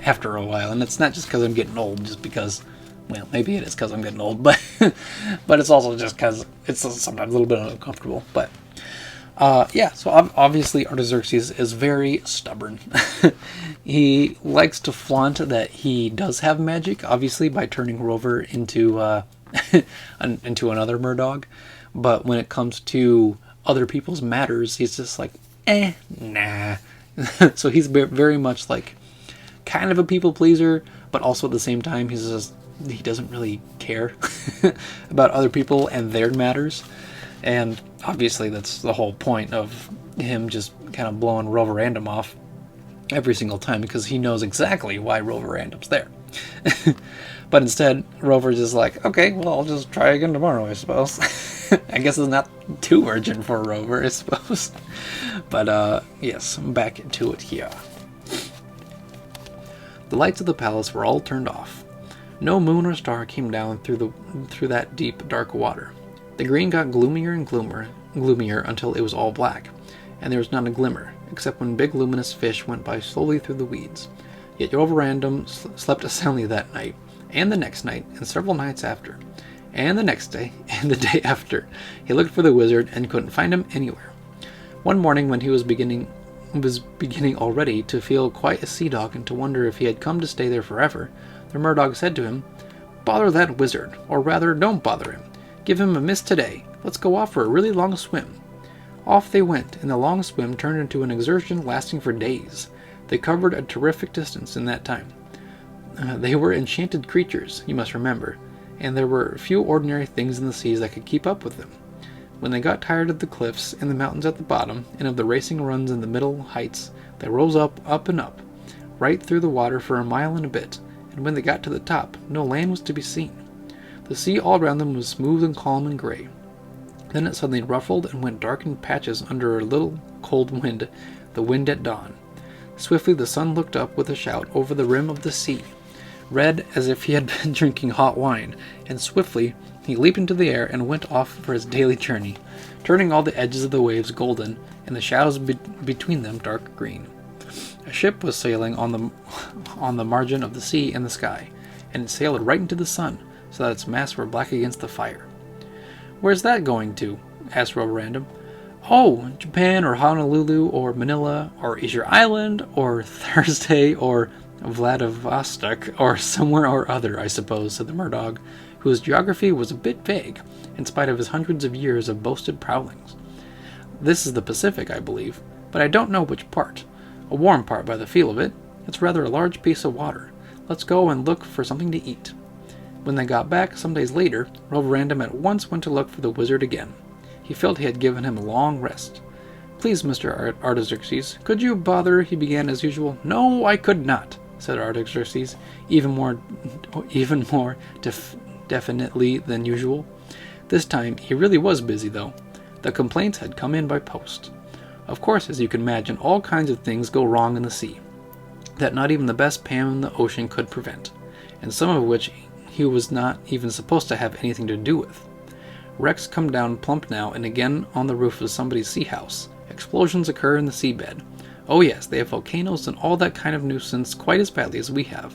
after a while. And it's not just because I'm getting old, just because, well, maybe it is because I'm getting old, but it's also just because it's sometimes a little bit uncomfortable. But yeah, so obviously Artaxerxes is very stubborn. He likes to flaunt that he does have magic, obviously, by turning Rover into into another Murdog. But when it comes to other people's matters, he's just like, nah. So he's very much like kind of a people pleaser, but also at the same time, he doesn't really care about other people and their matters. And obviously that's the whole point of him just kind of blowing Roverandom off every single time, because he knows exactly why Roverandom's there. But instead, Rover's just like, okay, well, I'll just try again tomorrow, I suppose. I guess it's not too urgent for Rover, I suppose. But yes, back into it here. The lights of the palace were all turned off. No moon or star came down through that deep, dark water. The green got gloomier and gloomier until it was all black, and there was not a glimmer, except when big luminous fish went by slowly through the weeds. Yet Roverandom slept soundly that night, and the next night, and several nights after, and the next day, and the day after. He looked for the wizard and couldn't find him anywhere. One morning, when he was beginning already to feel quite a sea dog and to wonder if he had come to stay there forever, the Murdog said to him, "Bother that wizard, or rather, don't bother him. Give him a miss today. Let's go off for a really long swim." Off they went, and the long swim turned into an exertion lasting for days. They covered a terrific distance in that time. They were enchanted creatures, you must remember, and there were few ordinary things in the seas that could keep up with them. When they got tired of the cliffs and the mountains at the bottom, and of the racing runs in the middle heights, they rose up, and up, right through the water for a mile and a bit, and when they got to the top, no land was to be seen. The sea all around them was smooth and calm and gray. Then it suddenly ruffled and went dark in patches under a little cold wind, the wind at dawn. Swiftly the sun looked up with a shout over the rim of the sea, red as if he had been drinking hot wine, and swiftly he leaped into the air and went off for his daily journey, turning all the edges of the waves golden and the shadows between them dark green. A ship was sailing on the margin of the sea in the sky, and it sailed right into the sun, so that its masts were black against the fire. "Where's that going to?" asked Roverandom. "Oh, Japan, or Honolulu, or Manila, or Asia Island, or Thursday, or Vladivostok, or somewhere or other, I suppose," said the Murdog, whose geography was a bit vague, in spite of his hundreds of years of boasted prowlings. "This is the Pacific, I believe, but I don't know which part. A warm part by the feel of it. It's rather a large piece of water. Let's go and look for something to eat." When they got back, some days later, Roverandom at once went to look for the wizard again. He felt he had given him a long rest. "Please, Mr. Artaxerxes, could you bother?" he began as usual. "No, I could not," said Artaxerxes, even more definitely than usual. This time he really was busy, though. The complaints had come in by post. Of course, as you can imagine, all kinds of things go wrong in the sea, that not even the best Pam in the ocean could prevent, and some of which he was not even supposed to have anything to do with. Wrecks come down plump now and again on the roof of somebody's sea house. Explosions occur in the seabed. Oh yes, they have volcanoes and all that kind of nuisance quite as badly as we have,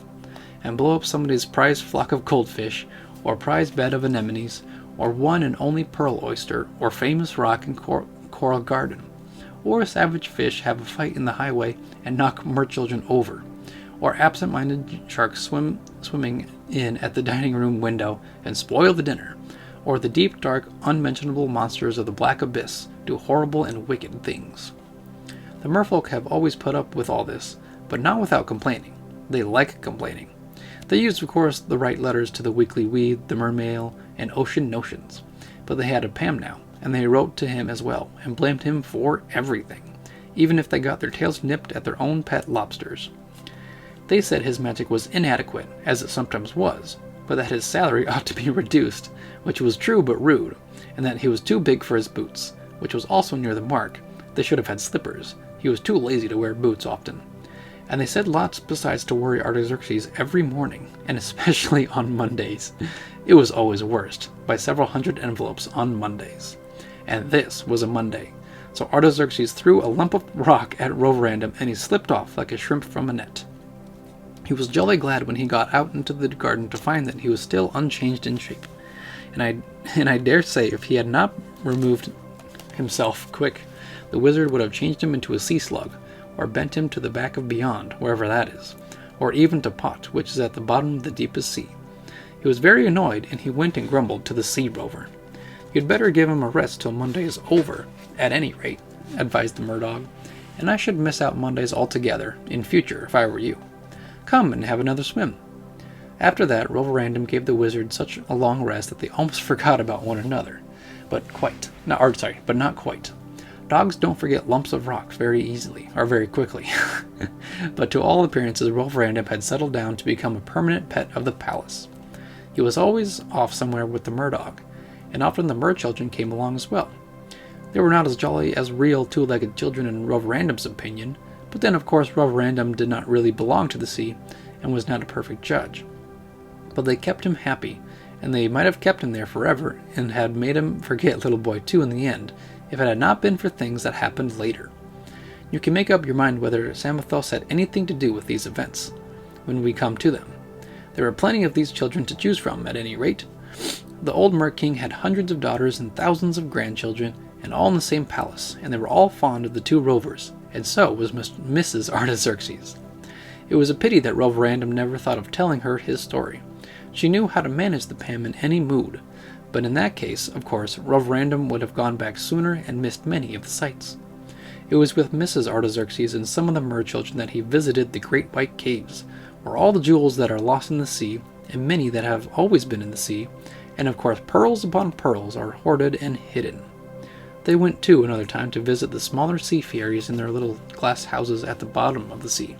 and blow up somebody's prized flock of goldfish, or prized bed of anemones, or one and only pearl oyster, or famous rock and coral garden. Or savage fish have a fight in the highway and knock merchildren over, or absent-minded sharks swimming in at the dining room window and spoil the dinner, or the deep, dark, unmentionable monsters of the black abyss do horrible and wicked things. The merfolk have always put up with all this, but not without complaining. They like complaining. They used, of course, the right letters to the Weekly Weed, the Mermail, and Ocean Notions, but they had a Pam now, and they wrote to him as well, and blamed him for everything, even if they got their tails nipped at their own pet lobsters. They said his magic was inadequate, as it sometimes was, but that his salary ought to be reduced, which was true but rude, and that he was too big for his boots, which was also near the mark. They should have had slippers. He was too lazy to wear boots often. And they said lots besides to worry Artaxerxes every morning, and especially on Mondays. It was always worst, by several hundred envelopes on Mondays. And this was a Monday, so Artaxerxes threw a lump of rock at Roverandom, and he slipped off like a shrimp from a net. He was jolly glad when he got out into the garden to find that he was still unchanged in shape, and I dare say if he had not removed himself quick, the wizard would have changed him into a sea slug, or bent him to the back of beyond, wherever that is, or even to Pot, which is at the bottom of the deepest sea. He was very annoyed, and he went and grumbled to the sea rover. "You'd better give him a rest till Monday is over, at any rate," advised the Murdog, "and I should miss out Mondays altogether, in future, if I were you. Come and have another swim." After that, Roverandom gave the wizard such a long rest that they almost forgot about one another, but not quite. Dogs don't forget lumps of rocks very easily, or very quickly. But to all appearances, Roverandom had settled down to become a permanent pet of the palace. He was always off somewhere with the Murdog, and often the merchildren came along as well. They were not as jolly as real two-legged children in Roverandom's opinion, but then of course Roverandom did not really belong to the sea, and was not a perfect judge. But they kept him happy, and they might have kept him there forever, and had made him forget Little Boy too in the end, if it had not been for things that happened later. You can make up your mind whether Samothos had anything to do with these events, when we come to them. There were plenty of these children to choose from, at any rate. The old Mer King had hundreds of daughters and thousands of grandchildren, and all in the same palace, and they were all fond of the two rovers, and so was Mrs. Artaxerxes. It was a pity that Roverandom never thought of telling her his story. She knew how to manage the Pam in any mood, But in that case, of course, Roverandom would have gone back sooner and missed many of the sights. It was with Mrs. Artaxerxes and some of the merchildren that he visited the Great White Caves, where all the jewels that are lost in the sea, and many that have always been in the sea, and of course pearls upon pearls, are hoarded and hidden. They went too another time to visit the smaller sea fairies in their little glass houses at the bottom of the sea.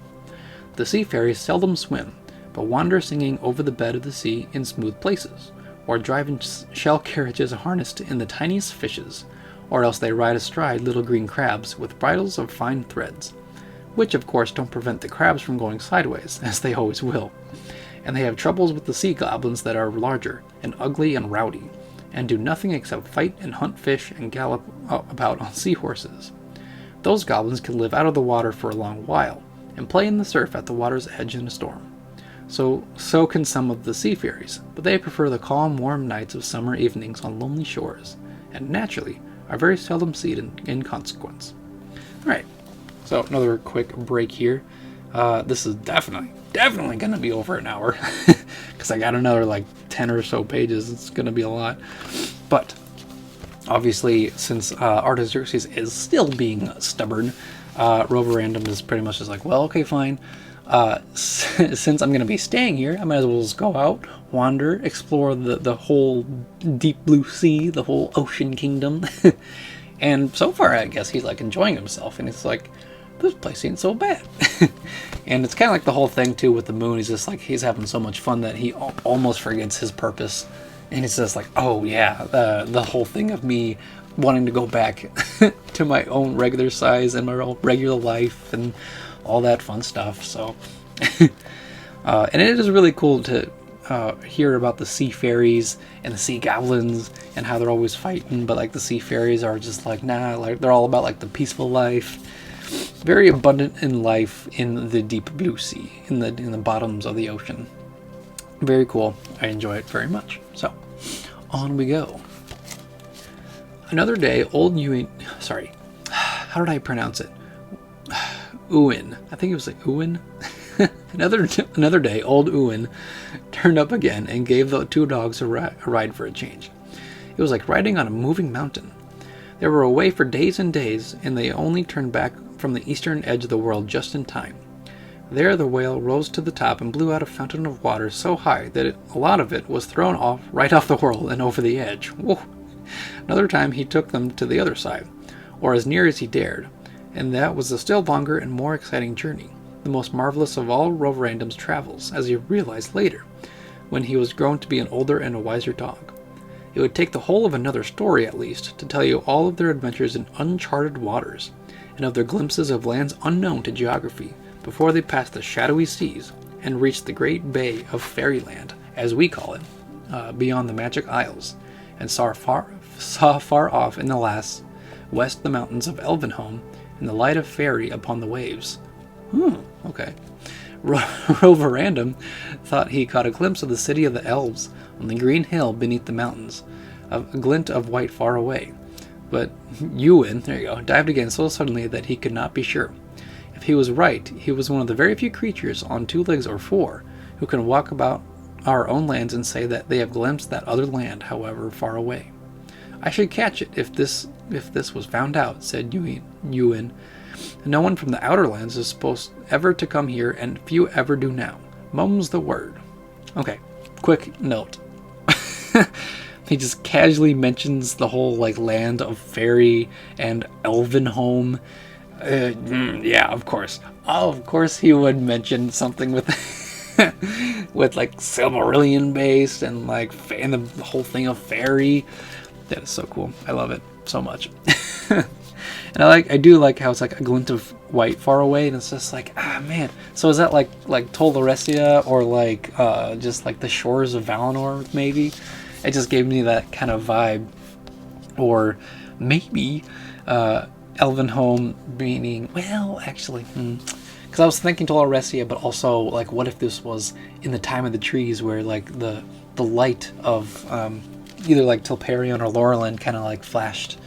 The sea fairies seldom swim, but wander singing over the bed of the sea in smooth places, or drive in shell carriages harnessed in the tiniest fishes, or else they ride astride little green crabs with bridles of fine threads, which of course don't prevent the crabs from going sideways, as they always will. And they have troubles with the sea goblins that are larger, and ugly and rowdy, and do nothing except fight and hunt fish and gallop about on seahorses. Those goblins can live out of the water for a long while, and play in the surf at the water's edge in a storm. So can some of the sea fairies, but they prefer the calm, warm nights of summer evenings on lonely shores, and naturally are very seldom seen in consequence. Alright, so another quick break here. This is definitely going to be over an hour, because I got another like 10 or so pages. It's going to be a lot. But obviously, since Artaxerxes is still being stubborn, Roverandom is pretty much just like, well, okay, fine. Since I'm going to be staying here, I might as well just go out, wander, explore the whole deep blue sea, the whole ocean kingdom. And so far, I guess he's like enjoying himself, and it's like, this place ain't so bad. And it's kind of like the whole thing too with the moon. He's just like, he's having so much fun that he almost forgets his purpose, and it's just like, oh yeah, the whole thing of me wanting to go back to my own regular size and my own regular life and all that fun stuff. So and it is really cool to hear about the sea fairies and the sea goblins and how they're always fighting, but like the sea fairies are just like, nah, like they're all about like the peaceful life, very abundant in life in the deep blue sea, in the bottoms of the ocean. Very cool. I enjoy it very much. So on we go. Another day, old Ewan, sorry, how did I pronounce it? Ewan. I think it was like Ewan. Another day, old Ewan turned up again and gave the two dogs a ride for a change. It was like riding on a moving mountain. They were away for days and days, and they only turned back from the eastern edge of the world just in time. There the whale rose to the top and blew out a fountain of water so high that a lot of it was thrown right off the whirl and over the edge. Whoa. Another time he took them to the other side, or as near as he dared, and that was a still longer and more exciting journey, the most marvelous of all Roverandom's travels, as he realized later, when he was grown to be an older and a wiser dog. It would take the whole of another story, at least, to tell you all of their adventures in uncharted waters, and of their glimpses of lands unknown to geography, before they passed the shadowy seas and reached the great bay of Fairyland, as we call it, beyond the magic isles, and saw far off in the west the mountains of Elvenhome and the light of Fairy upon the waves. Okay. Roverandom thought he caught a glimpse of the city of the elves on the green hill beneath the mountains, a glint of white far away. But Ewan, there you go, dived again so suddenly that he could not be sure. If he was right, he was one of the very few creatures on 2 legs or 4 who can walk about our own lands and say that they have glimpsed that other land, however far away. I should catch it if this was found out, said Ewan. No one from the outer lands is supposed ever to come here, and few ever do now. Mum's the word. Okay, quick note. He just casually mentions the whole like land of fairy and Elvenhome. Yeah, of course. Of course he would mention something with with like Silmarillion based and like and the whole thing of fairy. That is so cool. I love it so much. And I do like how it's like a glint of white far away, and it's just like, man. So is that like Tolleresia or like just like the shores of Valinor maybe? It just gave me that kind of vibe. Or maybe Elvenhome meaning, well, actually, because I was thinking Tolleresia, but also like, what if this was in the time of the trees, where like the light of either like Telperion or Lorelin kind of like flashed.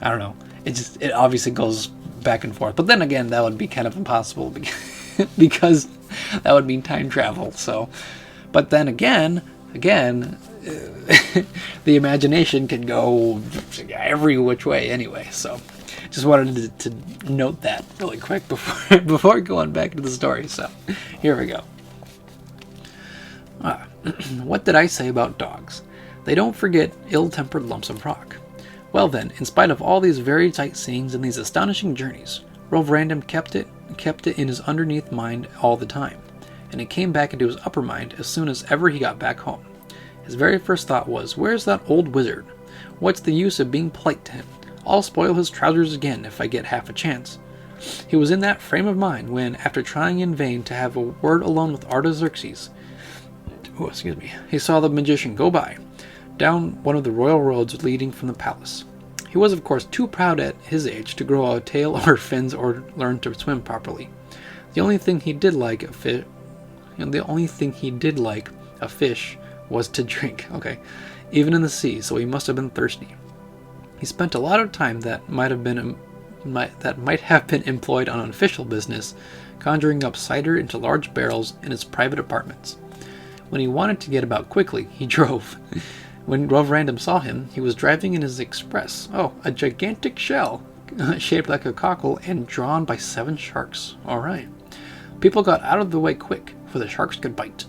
I don't know. It obviously goes back and forth, but then again, that would be kind of impossible because that would mean time travel. So, but then again, the imagination can go every which way anyway. So just wanted to note that really quick before going back to the story. So here we go. What did I say about dogs? They don't forget ill-tempered lumps of rock. Well then, in spite of all these very sightseeings and these astonishing journeys, Roverandom kept it in his underneath mind all the time, and it came back into his upper mind as soon as ever he got back home. His very first thought was, where's that old wizard? What's the use of being polite to him? I'll spoil his trousers again if I get half a chance. He was in that frame of mind when, after trying in vain to have a word alone with Artaxerxes, he saw the magician go by, down one of the royal roads leading from the palace. He was, of course, too proud at his age to grow a tail or fins or learn to swim properly. The only thing he did like a fish was to drink, even in the sea, so he must have been thirsty. He spent a lot of time that might have been employed on official business, conjuring up cider into large barrels in his private apartments. When he wanted to get about quickly, he drove. When Roverandom saw him, he was driving in his express. Oh, a gigantic shell, shaped like a cockle and drawn by 7 sharks. All right. People got out of the way quick, for the sharks could bite.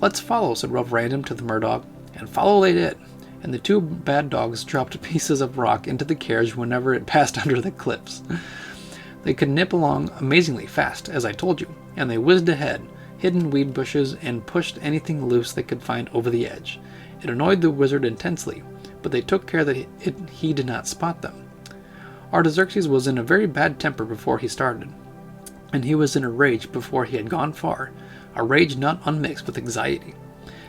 Let's follow, said Roverandom to the merdog, and follow they did. And the 2 bad dogs dropped pieces of rock into the carriage whenever it passed under the cliffs. They could nip along amazingly fast, as I told you, and they whizzed ahead, hidden weed bushes, and pushed anything loose they could find over the edge. It annoyed the wizard intensely, but they took care that he did not spot them. Artaxerxes was in a very bad temper before he started, and he was in a rage before he had gone far, a rage not unmixed with anxiety,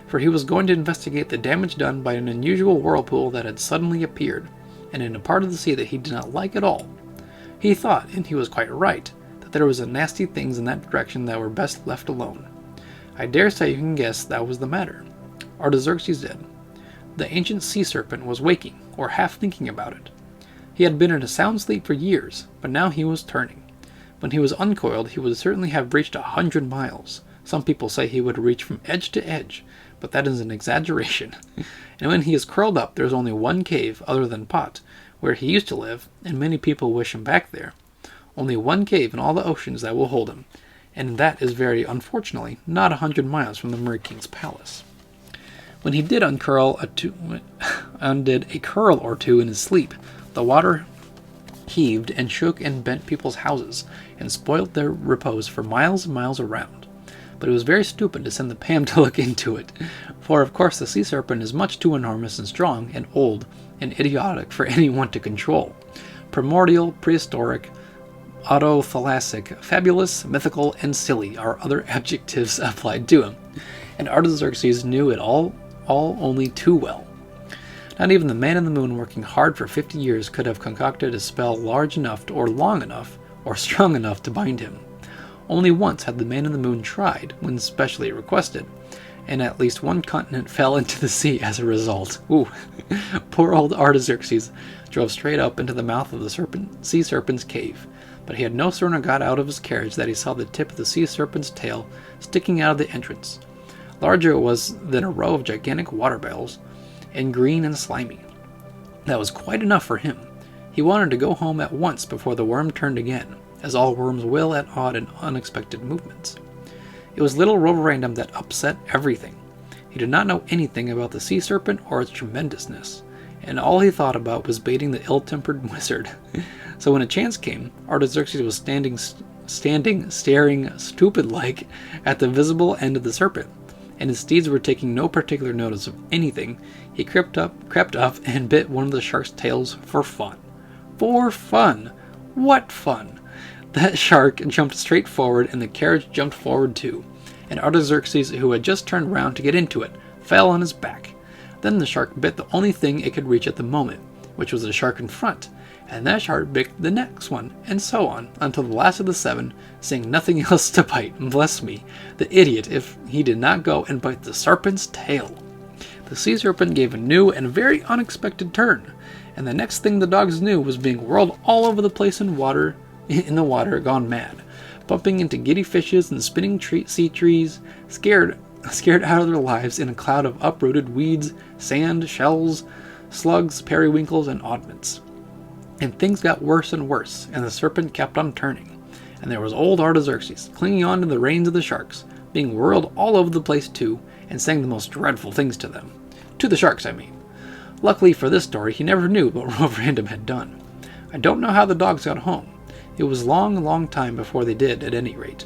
for he was going to investigate the damage done by an unusual whirlpool that had suddenly appeared, and in a part of the sea that he did not like at all. He thought, and he was quite right, that there was nasty things in that direction that were best left alone. I dare say you can guess that was the matter. Artaxerxes did. The ancient sea serpent was waking, or half thinking about it. He had been in a sound sleep for years, but now he was turning. When he was uncoiled, he would certainly have reached 100 miles. Some people say he would reach from edge to edge, but that is an exaggeration. And when he is curled up, there is only one cave, other than Pot, where he used to live, and many people wish him back there. Only one cave in all the oceans that will hold him, and that is very unfortunately not 100 miles from the Mer King's palace. When he did undid a curl or two in his sleep, the water heaved and shook and bent people's houses, and spoilt their repose for miles and miles around. But it was very stupid to send the Pam to look into it, for of course the sea serpent is much too enormous and strong and old and idiotic for anyone to control. Primordial, prehistoric, autothalassic, fabulous, mythical, and silly are other adjectives applied to him, and Artaxerxes knew it all only too well. Not even the man in the moon, working hard for 50 years, could have concocted a spell large enough or long enough or strong enough to bind him. Only once had the man in the moon tried, when specially requested, and at least one continent fell into the sea as a result. Ooh. Poor old Artaxerxes drove straight up into the mouth of the sea serpent's cave, but he had no sooner got out of his carriage that he saw the tip of the sea serpent's tail sticking out of the entrance. Larger it was than a row of gigantic water barrels, and green and slimy. That was quite enough for him. He wanted to go home at once before the worm turned again, as all worms will at odd and unexpected movements. It was little Roverandom that upset everything. He did not know anything about the sea serpent or its tremendousness, and all he thought about was baiting the ill-tempered wizard. So when a chance came, Artaxerxes was staring stupid-like at the visible end of the serpent, and his steeds were taking no particular notice of anything. He crept up and bit one of the shark's tails for fun. For fun! What fun! That shark jumped straight forward, and the carriage jumped forward too, and Artaxerxes, who had just turned round to get into it, fell on his back. Then the shark bit the only thing it could reach at the moment, which was the shark in front, and that shark bit the next one, and so on, until the last of the 7, seeing nothing else to bite. Bless me, the idiot, if he did not go and bite the serpent's tail. The sea serpent gave a new and very unexpected turn, and the next thing the dogs knew was being whirled all over the place in the water, gone mad, bumping into giddy fishes and spinning sea trees, scared scared out of their lives in a cloud of uprooted weeds, sand, shells, slugs, periwinkles, and oddments. And things got worse and worse, and the serpent kept on turning. And there was old Artaxerxes, clinging on to the reins of the sharks, being whirled all over the place too, and saying the most dreadful things to them. To the sharks, I mean. Luckily for this story, he never knew what Roverandom had done. I don't know how the dogs got home. It was a long time before they did, at any rate.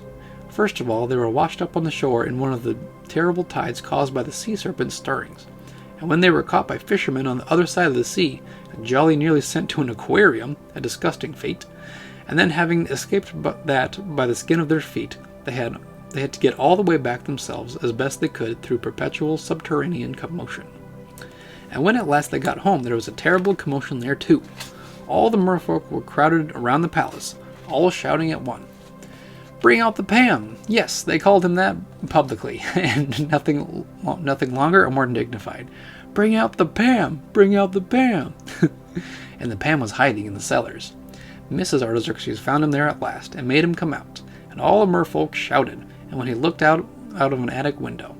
First of all, they were washed up on the shore in one of the terrible tides caused by the sea serpent's stirrings. And when they were caught by fishermen on the other side of the sea, and jolly nearly sent to an aquarium, a disgusting fate, and then having escaped that by the skin of their feet, they had to get all the way back themselves as best they could through perpetual subterranean commotion. And when at last they got home, there was a terrible commotion there too. All the merfolk were crowded around the palace, all shouting at once. Bring out the Pam! Yes, they called him that publicly, and nothing longer or more dignified. Bring out the Pam! Bring out the Pam! And the Pam was hiding in the cellars. Mrs. Artaxerxes found him there at last, and made him come out, and all the merfolk shouted, and when he looked out of an attic window,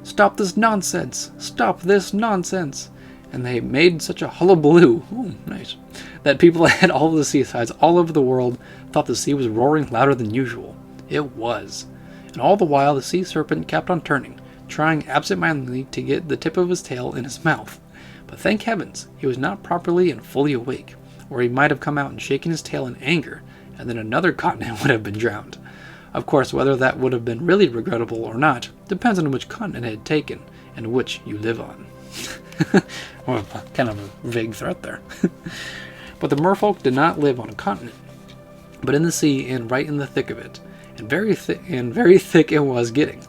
"Stop this nonsense! Stop this nonsense!" And they made such a hullabaloo, nice, that people at all the seasides all over the world thought the sea was roaring louder than usual. It was. And all the while the sea serpent kept on turning, trying absent-mindedly to get the tip of his tail in his mouth. But thank heavens, he was not properly and fully awake, or he might have come out and shaken his tail in anger, and then another continent would have been drowned. Of course, whether that would have been really regrettable or not depends on which continent it had taken, and which you live on. Well, kind of a vague threat there. But the merfolk did not live on a continent, but in the sea and right in the thick of it, and very thick it was getting.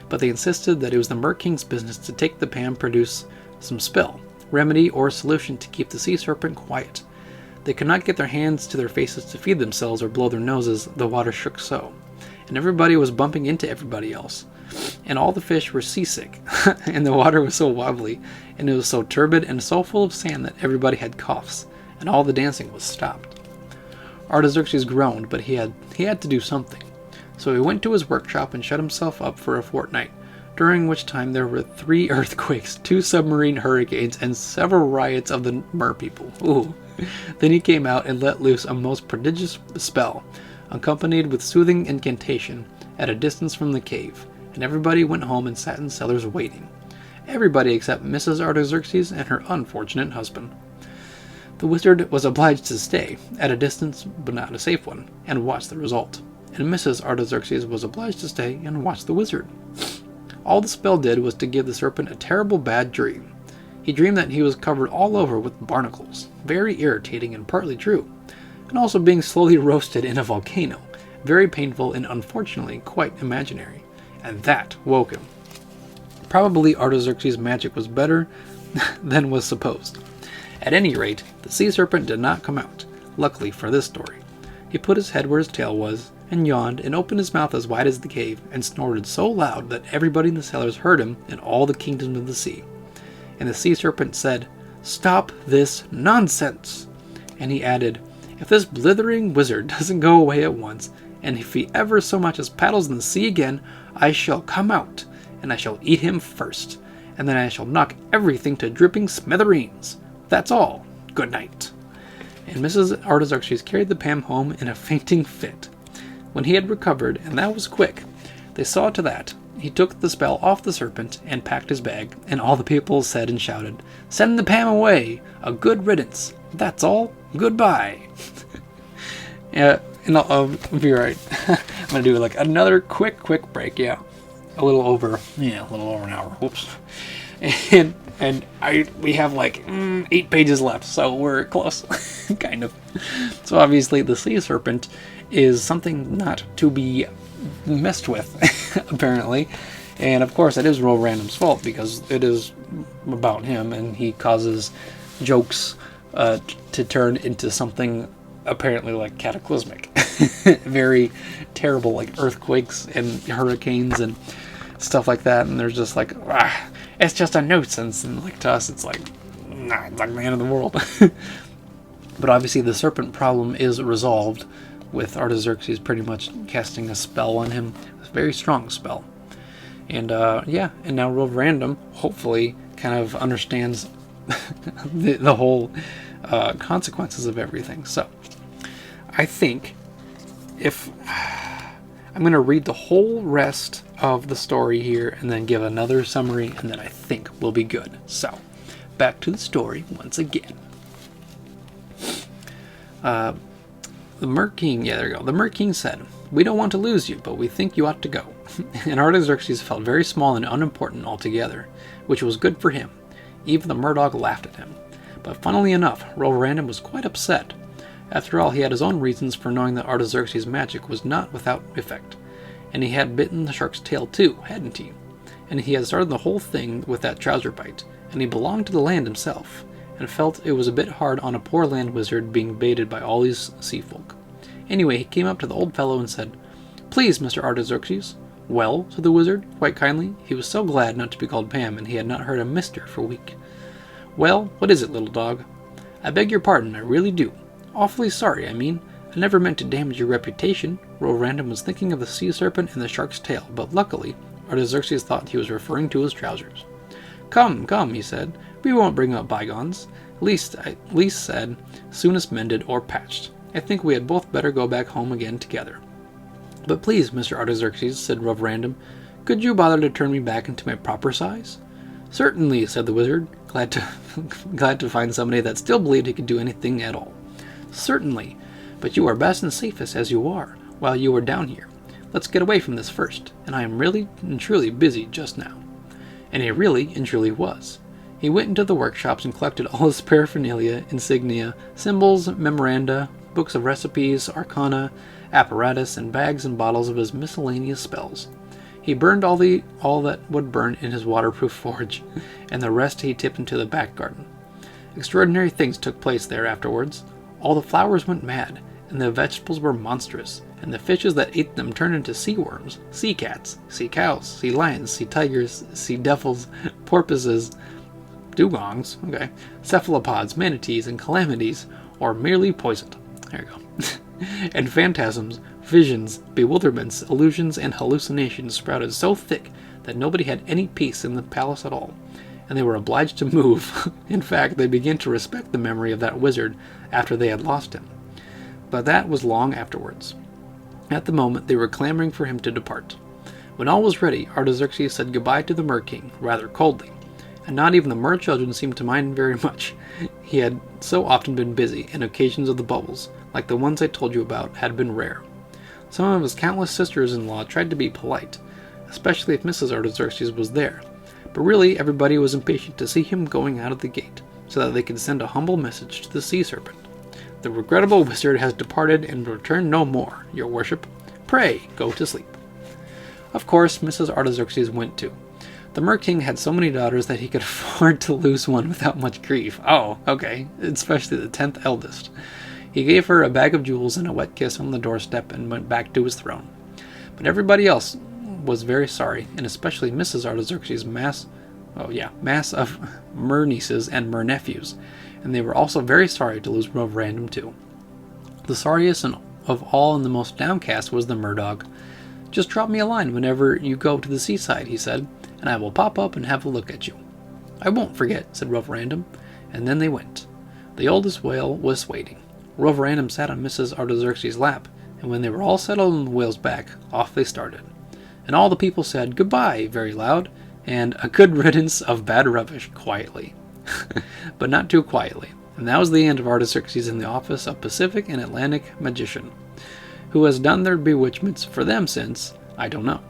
But they insisted that it was the Mer King's business to take the Pam, produce some spell, remedy, or solution to keep the sea serpent quiet. They could not get their hands to their faces to feed themselves or blow their noses, the water shook so. And everybody was bumping into everybody else. And all the fish were seasick, and the water was so wobbly, and it was so turbid and so full of sand that everybody had coughs, and all the dancing was stopped. Artaxerxes groaned, but he had to do something. So he went to his workshop and shut himself up for a fortnight, during which time there were 3 earthquakes, 2 submarine hurricanes, and several riots of the mer people. Ooh. Then he came out and let loose a most prodigious spell, accompanied with soothing incantation, at a distance from the cave, and everybody went home and sat in cellars waiting. Everybody except Mrs. Artaxerxes and her unfortunate husband. The wizard was obliged to stay, at a distance but not a safe one, and watch the result. And Mrs. Artaxerxes was obliged to stay and watch the wizard. All the spell did was to give the serpent a terrible bad dream. He dreamed that he was covered all over with barnacles, very irritating and partly true, and also being slowly roasted in a volcano, very painful and unfortunately quite imaginary, and that woke him. Probably Artaxerxes' magic was better than was supposed. At any rate, the sea serpent did not come out, luckily for this story. He put his head where his tail was, and yawned, and opened his mouth as wide as the cave, and snorted so loud that everybody in the cellars heard him in all the kingdoms of the sea. And the sea serpent said, "Stop this nonsense!" And he added, "If this blithering wizard doesn't go away at once, and if he ever so much as paddles in the sea again, I shall come out, and I shall eat him first, and then I shall knock everything to dripping smithereens. That's all. Good night." And Mrs. Artaxerxes carried the Pam home in a fainting fit. When he had recovered, and that was quick, they saw to that. He took the spell off the serpent and packed his bag, and all the people said and shouted, "Send the Pam away! A good riddance! That's all! Goodbye!" Yeah, and I'll be right. I'm gonna do like another quick break. Yeah, a little over an hour. Whoops. And we have like 8 pages left, so we're close, kind of. So obviously, the sea serpent is something not to be messed with, apparently. And of course, it is Roverandom's fault because it is about him, and he causes jokes to turn into something apparently like cataclysmic, very terrible, like earthquakes and hurricanes and stuff like that. And there's just like, it's just a nuisance, and like to us, it's like, nah, it's like the end of the world. But obviously, the serpent problem is resolved with Artaxerxes pretty much casting a spell on him, a very strong spell. And yeah, and now Roverandom hopefully kind of understands the whole consequences of everything. So I think if I'm going to read the whole rest of the story here and then give another summary, and then I think we'll be good. So back to the story once again. The Merc King, yeah, there you go. The Merc King said, "We don't want to lose you, but we think you ought to go." And Artaxerxes felt very small and unimportant altogether, which was good for him. Even the Murdog laughed at him. But funnily enough, Roverandom was quite upset. After all, he had his own reasons for knowing that Artaxerxes' magic was not without effect. And he had bitten the shark's tail too, hadn't he? And he had started the whole thing with that trouser bite, and he belonged to the land himself, and felt it was a bit hard on a poor land wizard being baited by all these sea folk. Anyway, he came up to the old fellow and said, "Please, Mr. Artaxerxes." "Well," said the wizard, quite kindly. He was so glad not to be called Pam, and he had not heard a mister for a week. "Well, what is it, little dog?" "I beg your pardon, I really do. Awfully sorry, I mean. I never meant to damage your reputation." Roverandom was thinking of the sea serpent and the shark's tail, but luckily, Artaxerxes thought he was referring to his trousers. Come, he said. "We won't bring up bygones. Least said, soonest mended or patched. I think we had both better go back home again together." "But please, Mr. Artaxerxes," said Roverandom, "could you bother to turn me back into my proper size?" "Certainly," said the wizard, glad to find somebody that still believed he could do anything at all. "Certainly, but you are best and safest as you are, while you are down here. Let's get away from this first, and I am really and truly busy just now." And he really and truly was. He went into the workshops and collected all his paraphernalia, insignia, symbols, memoranda, books of recipes, arcana, apparatus, and bags and bottles of his miscellaneous spells. He burned all that would burn in his waterproof forge, and the rest he tipped into the back garden. Extraordinary things took place there afterwards. All the flowers went mad, and the vegetables were monstrous, and the fishes that ate them turned into sea worms, sea cats, sea cows, sea lions, sea tigers, sea devils, porpoises, dugongs, cephalopods, manatees, and calamities, or merely poisoned. There you go. And phantasms, visions, bewilderments, illusions, and hallucinations sprouted so thick that nobody had any peace in the palace at all, and they were obliged to move. In fact, they began to respect the memory of that wizard after they had lost him. But that was long afterwards. At the moment, they were clamoring for him to depart. When all was ready, Artaxerxes said goodbye to the Mer King, rather coldly, and not even the mer children seemed to mind very much. He had so often been busy, and occasions of the bubbles, like the ones I told you about, had been rare. Some of his countless sisters-in-law tried to be polite, especially if Mrs. Artaxerxes was there, but really everybody was impatient to see him going out of the gate, so that they could send a humble message to the sea serpent. "The regrettable wizard has departed and returned no more, your worship. Pray, go to sleep." Of course, Mrs. Artaxerxes went too. The Mer King had so many daughters that he could afford to lose one without much grief. Oh, okay, especially the 10th eldest. He gave her a bag of jewels and a wet kiss on the doorstep and went back to his throne. But everybody else was very sorry, and especially Mrs. Artaxerxes' mass of mer nieces and mer nephews, and they were also very sorry to lose Roverandom too. The sorriest of all and the most downcast was the Murdog. "Just drop me a line whenever you go to the seaside," he said, "and I will pop up and have a look at you." "I won't forget," said Roverandom, and then they went. The oldest whale was waiting. Roverandom sat on Mrs. Artaxerxes' lap, and when they were all settled on the whale's back, off they started. And all the people said "goodbye" very loud, and "a good riddance of bad rubbish" quietly. But not too quietly. And that was the end of Artaxerxes in the office of Pacific and Atlantic magician. Who has done their bewitchments for them since, I don't know.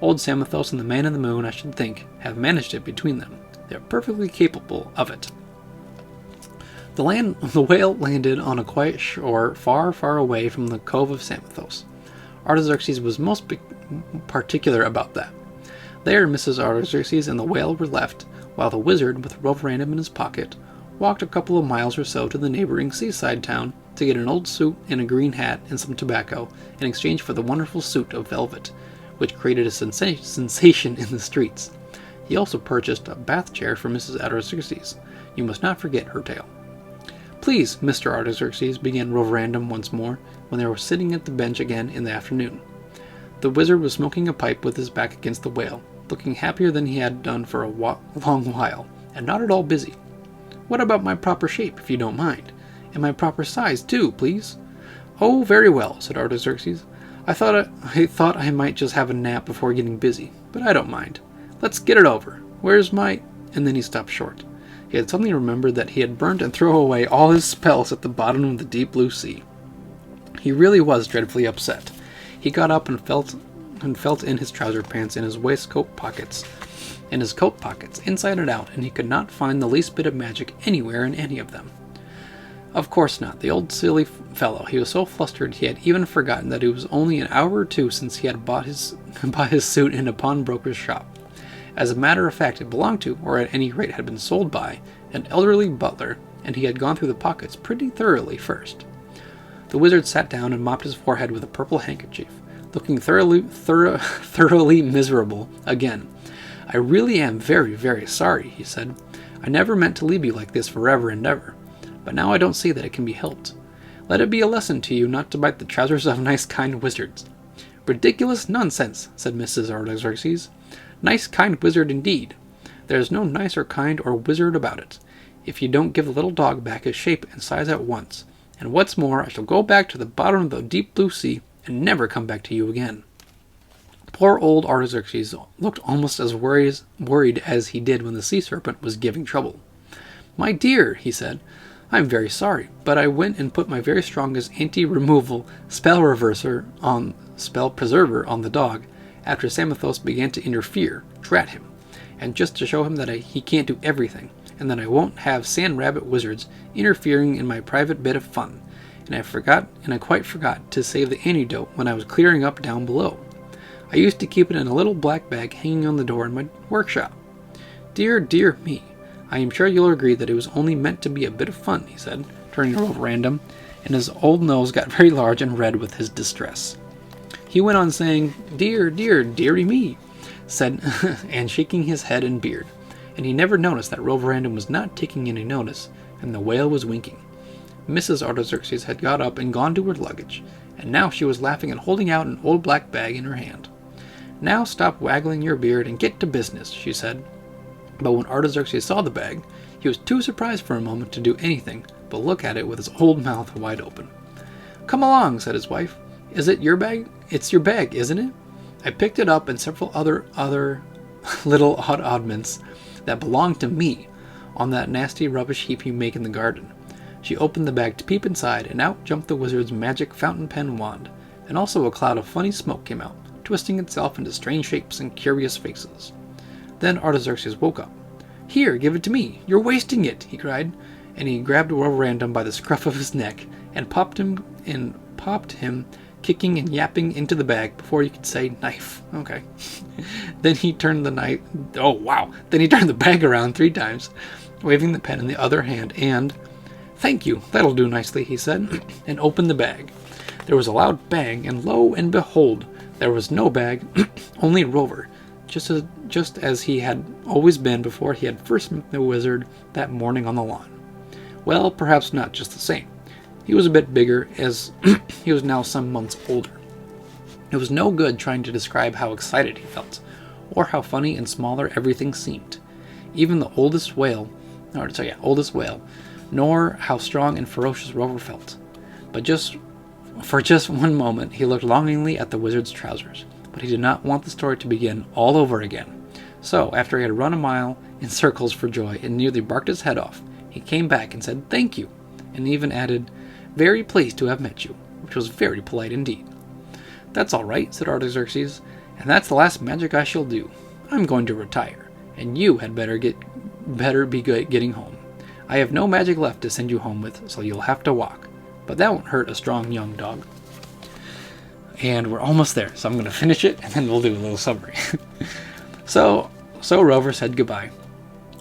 Old Samothos and the Man in the Moon, I should think, have managed it between them. They are perfectly capable of it. The whale landed on a quiet shore far, far away from the cove of Samothos. Artaxerxes was most particular about that. There Mrs. Artaxerxes and the whale were left, while the wizard, with Roverandom in his pocket, walked a couple of miles or so to the neighboring seaside town to get an old suit and a green hat and some tobacco in exchange for the wonderful suit of velvet, which created a sensation in the streets. He also purchased a bath chair for Mrs. Artaxerxes. You must not forget her tale. "Please, Mr. Artaxerxes," began Roverandom once more, when they were sitting at the bench again in the afternoon. The wizard was smoking a pipe with his back against the whale. looking happier than he had done for a long while, and not at all busy. "What about my proper shape, if you don't mind? And my proper size, too, please?" "Oh, very well," said Artaxerxes. I thought I might just have a nap before getting busy, but I don't mind. Let's get it over. Where's my—" And then he stopped short. He had suddenly remembered that he had burnt and thrown away all his spells at the bottom of the deep blue sea. He really was dreadfully upset. He got up and felt in his trouser pants, in his waistcoat pockets, in his coat pockets, inside and out, and he could not find the least bit of magic anywhere in any of them. Of course not. The old silly fellow. He was so flustered he had even forgotten that it was only an hour or two since he had bought his suit in a pawnbroker's shop. As a matter of fact, it belonged to, or at any rate had been sold by, an elderly butler, and he had gone through the pockets pretty thoroughly first. The wizard sat down and mopped his forehead with a purple handkerchief, looking thoroughly miserable again. "I really am very, very sorry," he said. "I never meant to leave you like this forever and ever. But now I don't see that it can be helped. Let it be a lesson to you not to bite the trousers of nice, kind wizards." "Ridiculous nonsense," said Mrs. Artaxerxes. "Nice, kind wizard indeed. There's no nice or kind or wizard about it, if you don't give the little dog back his shape and size at once. And what's more, I shall go back to the bottom of the deep blue sea and never come back to you again." Poor old Artaxerxes looked almost as worried as he did when the sea serpent was giving trouble. "My dear," he said, "I'm very sorry, but I went and put my very strongest anti-removal spell preserver on the dog after Samathos began to interfere, drat him, and just to show him that he can't do everything, and that I won't have sand rabbit wizards interfering in my private bit of fun, and I quite forgot to save the antidote when I was clearing up down below. I used to keep it in a little black bag hanging on the door in my workshop. Dear, dear me. I am sure you'll agree that it was only meant to be a bit of fun," he said, turning to Roverandom, and his old nose got very large and red with his distress. He went on saying, "Dear, dear, dearie me," said, and shaking his head and beard, and he never noticed that Roverandom was not taking any notice, and the whale was winking. Mrs. Artaxerxes had got up and gone to her luggage, and now she was laughing and holding out an old black bag in her hand. "Now stop waggling your beard and get to business," she said. But when Artaxerxes saw the bag, he was too surprised for a moment to do anything but look at it with his old mouth wide open. "Come along," said his wife. "Is it your bag? It's your bag, isn't it? I picked it up and several other little oddments that belonged to me on that nasty rubbish heap you make in the garden." She opened the bag to peep inside, and out jumped the wizard's magic fountain pen wand, and also a cloud of funny smoke came out, twisting itself into strange shapes and curious faces. Then Artaxerxes woke up. "Here, give it to me. You're wasting it," he cried, and he grabbed Roverandom by the scruff of his neck and popped him, kicking and yapping into the bag before he could say knife. Okay. Then he turned the bag around 3 times, waving the pen in the other hand, and "Thank you, that'll do nicely," he said, and opened the bag. There was a loud bang, and lo and behold, there was no bag, only Rover, just as he had always been before he had first met the wizard that morning on the lawn. Well, perhaps not just the same. He was a bit bigger, as he was now some months older. It was no good trying to describe how excited he felt, or how funny and smaller everything seemed. Even the oldest whale, nor how strong and ferocious Rover felt. But for just one moment he looked longingly at the wizard's trousers, but he did not want the story to begin all over again. So, after he had run a mile in circles for joy and nearly barked his head off, he came back and said "Thank you," and even added, "Very pleased to have met you," which was very polite indeed. "That's all right," said Artaxerxes, "and that's the last magic I shall do. I'm going to retire, and you had better be getting home. I have no magic left to send you home with, so you'll have to walk, but that won't hurt a strong young dog." And we're almost there, so I'm going to finish it, and then we'll do a little summary. So Rover said goodbye,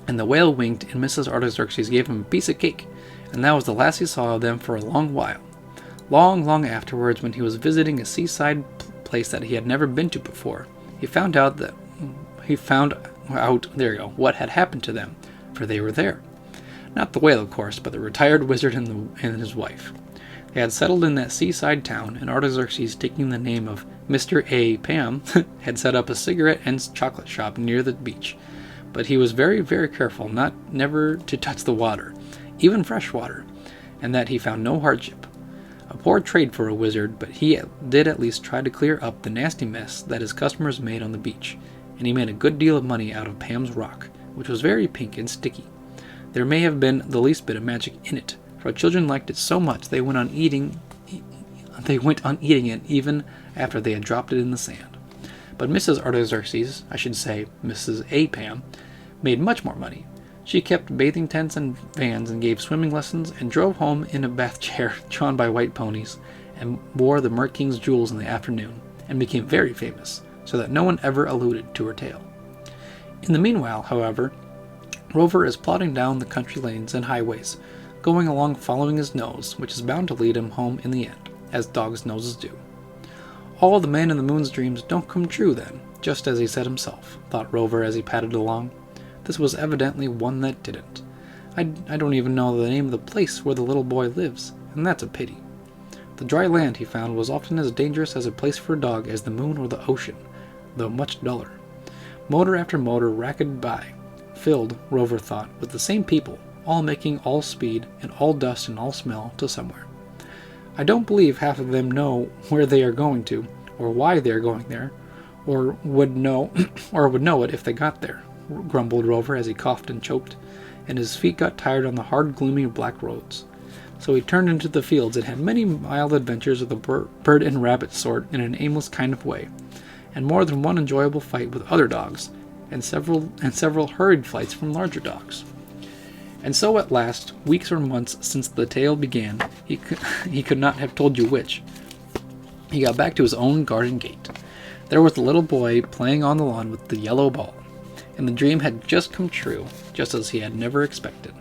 and the whale winked, and Mrs. Artaxerxes gave him a piece of cake, and that was the last he saw of them for a long while. Long afterwards, when he was visiting a seaside place that he had never been to before, he found out what had happened to them, for they were there. Not the whale, of course, but the retired wizard and his wife. They had settled in that seaside town, and Artaxerxes, taking the name of Mr. A. Pam, had set up a cigarette and chocolate shop near the beach. But he was very, very careful never to touch the water, even fresh water, and that he found no hardship. A poor trade for a wizard, but he did at least try to clear up the nasty mess that his customers made on the beach, and he made a good deal of money out of Pam's rock, which was very pink and sticky. There may have been the least bit of magic in it, for children liked it so much they went on eating it even after they had dropped it in the sand. But Mrs. Artaxerxes, I should say Mrs. A. Pam, made much more money. She kept bathing tents and vans and gave swimming lessons and drove home in a bath chair drawn by white ponies and wore the Mer King's jewels in the afternoon and became very famous, so that no one ever alluded to her tale. In the meanwhile, however, Rover is plodding down the country lanes and highways, going along following his nose, which is bound to lead him home in the end, as dogs' noses do. All the man in the moon's dreams don't come true then, just as he said himself, thought Rover as he padded along. This was evidently one that didn't. I don't even know the name of the place where the little boy lives, and that's a pity. The dry land, he found, was often as dangerous as a place for a dog as the moon or the ocean, though much duller. Motor after motor racked by, filled, Rover thought, with the same people, all making all speed and all dust and all smell to somewhere. I don't believe half of them know where they are going to, or why they are going there, or would know it if they got there, grumbled Rover as he coughed and choked, and his feet got tired on the hard, gloomy black roads. So he turned into the fields and had many mild adventures of the bird and rabbit sort in an aimless kind of way, and more than one enjoyable fight with other dogs, and several hurried flights from larger dogs. And so at last, weeks or months since the tale began, he could not have told you which, he got back to his own garden gate. There was the little boy playing on the lawn with the yellow ball, and the dream had just come true, just as he had never expected.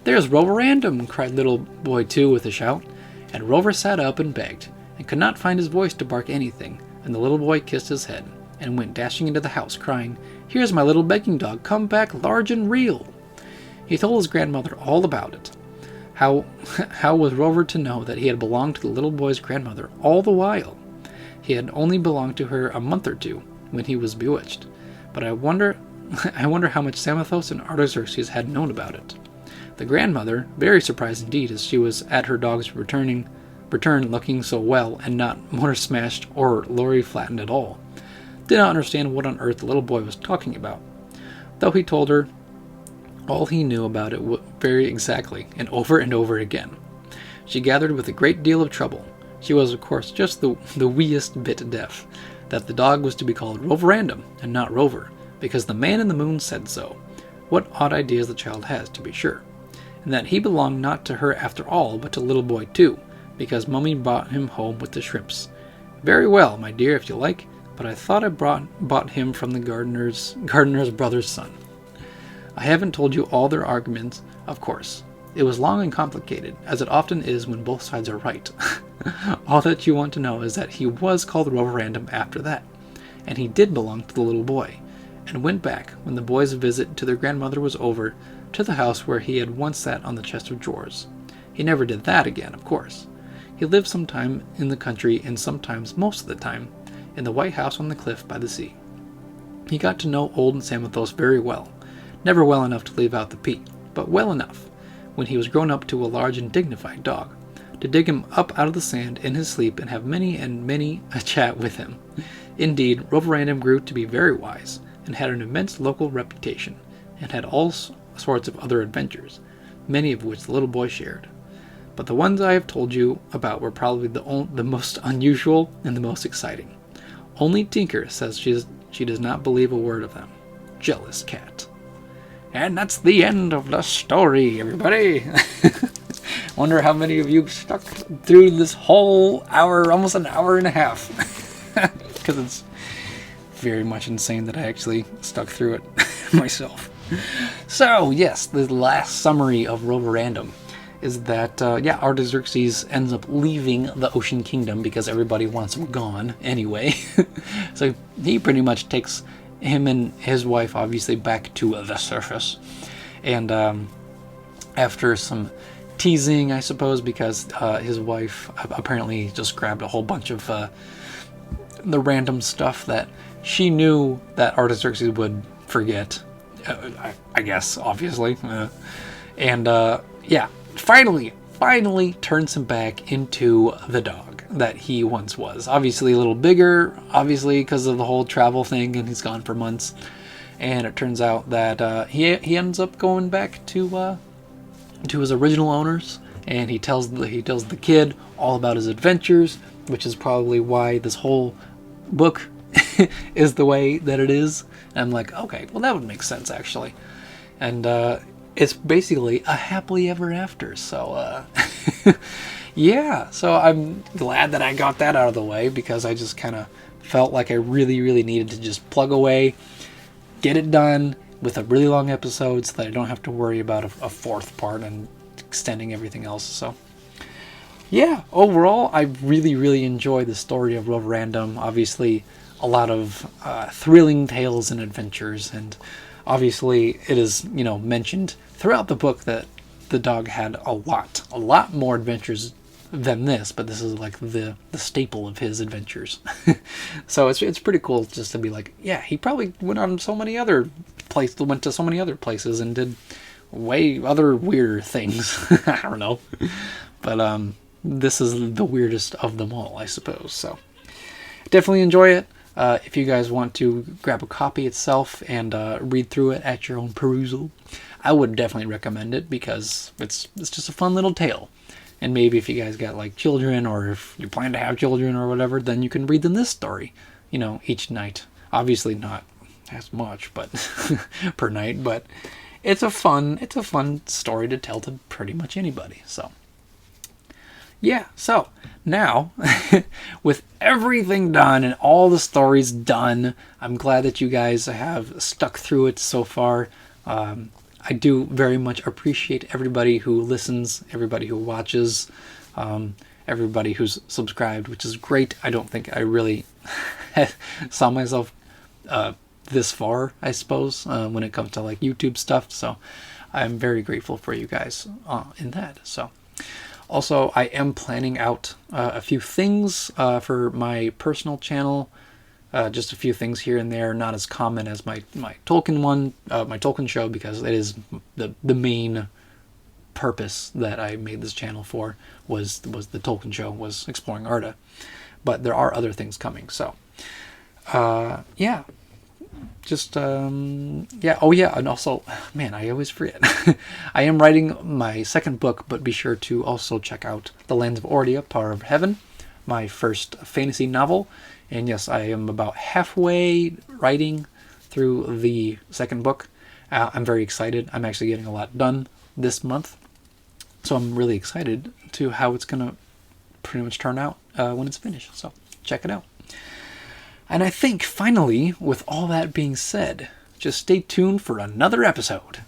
"There's Roverandom!" cried little boy 2 with a shout, and Rover sat up and begged, and could not find his voice to bark anything, and the little boy kissed his head, and went dashing into the house, crying, "Here's my little begging dog, come back large and real!" He told his grandmother all about it. How was Rover to know that he had belonged to the little boy's grandmother all the while? He had only belonged to her a month or two, when he was bewitched. But I wonder how much Samothos and Artaxerxes had known about it. The grandmother, very surprised indeed as she was at her dog's return looking so well and not motor smashed or lorry flattened at all, did not understand what on earth the little boy was talking about, though he told her all he knew about it very exactly, and over again. She gathered with a great deal of trouble, she was of course just the weest bit deaf, that the dog was to be called Roverandom and not Rover, because the man in the moon said so. What odd ideas the child has, to be sure. And that he belonged not to her after all, but to little boy 2, because Mummy brought him home with the shrimps. Very well, my dear, if you like, but I thought I bought him from the gardener's brother's son. I haven't told you all their arguments, of course. It was long and complicated, as it often is when both sides are right. All that you want to know is that he was called Roverandom after that, and he did belong to the little boy, and went back, when the boy's visit to their grandmother was over, to the house where he had once sat on the chest of drawers. He never did that again, of course. He lived sometime in the country, and sometimes, most of the time, in the white house on the cliff by the sea. He got to know old Samothos very well, never well enough to leave out the P, but well enough, when he was grown up to a large and dignified dog, to dig him up out of the sand in his sleep and have many and many a chat with him. Indeed, Roverandom grew to be very wise, and had an immense local reputation, and had all sorts of other adventures, many of which the little boy shared. But the ones I have told you about were probably the most unusual and the most exciting. Only Tinker says she does not believe a word of them. Jealous cat. And that's the end of the story, everybody. Wonder how many of you stuck through this whole hour, almost an hour and a half. Because it's very much insane that I actually stuck through it myself. So, yes, the last summary of Roverandom is that, Artaxerxes ends up leaving the Ocean Kingdom because everybody wants him gone anyway. So he pretty much takes him and his wife, obviously, back to the surface. And after some teasing, I suppose, because his wife apparently just grabbed a whole bunch of the random stuff that she knew that Artaxerxes would forget. I guess, obviously. Yeah, finally turns him back into the dog that he once was. Obviously a little bigger, obviously because of the whole travel thing, and he's gone for months. And it turns out that he ends up going back to his original owners, and he tells the kid all about his adventures, which is probably why this whole book is the way that it is. And I'm like, okay, well that would make sense actually. And it's basically a happily ever after. So yeah, so I'm glad that I got that out of the way, because I just kind of felt like I really needed to just plug away, get it done with a really long episode, so that I don't have to worry about a fourth part and extending everything else. So yeah, overall I really enjoy the story of Roverandom. Obviously a lot of thrilling tales and adventures, and obviously it is, mentioned throughout the book that the dog had a lot more adventures than this, but this is like the staple of his adventures. So it's pretty cool just to be like, yeah, he probably went to so many other places and did way other weirder things. I don't know, but this is the weirdest of them all, I suppose. So definitely enjoy it. If you guys want to grab a copy itself and read through it at your own perusal, I would definitely recommend it, because it's just a fun little tale. And maybe if you guys got like children, or if you plan to have children or whatever, then you can read them this story, each night. Obviously not as much, but per night, but it's a fun story to tell to pretty much anybody. So yeah, so now with everything done and all the stories done, I'm glad that you guys have stuck through it so far. I do very much appreciate everybody who listens, everybody who watches, everybody who's subscribed, which is great. I don't think I really saw myself this far, I suppose, when it comes to like YouTube stuff. So I'm very grateful for you guys in that. So also, I am planning out a few things for my personal channel. Just a few things here and there, not as common as my Tolkien one, my Tolkien show, because it is the main purpose that I made this channel for was the Tolkien show, was exploring Arda. But there are other things coming, so yeah. Just yeah. Oh yeah, and also, man, I always forget. I am writing my second book, but be sure to also check out The Lands of Arda, Power of Heaven, my first fantasy novel. And yes, I am about halfway writing through the second book. I'm very excited. I'm actually getting a lot done this month, so I'm really excited to how it's gonna pretty much turn out when it's finished. So check it out. And I think finally, with all that being said, just stay tuned for another episode.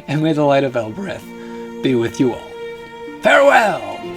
And may the light of Elbereth be with you all. Farewell!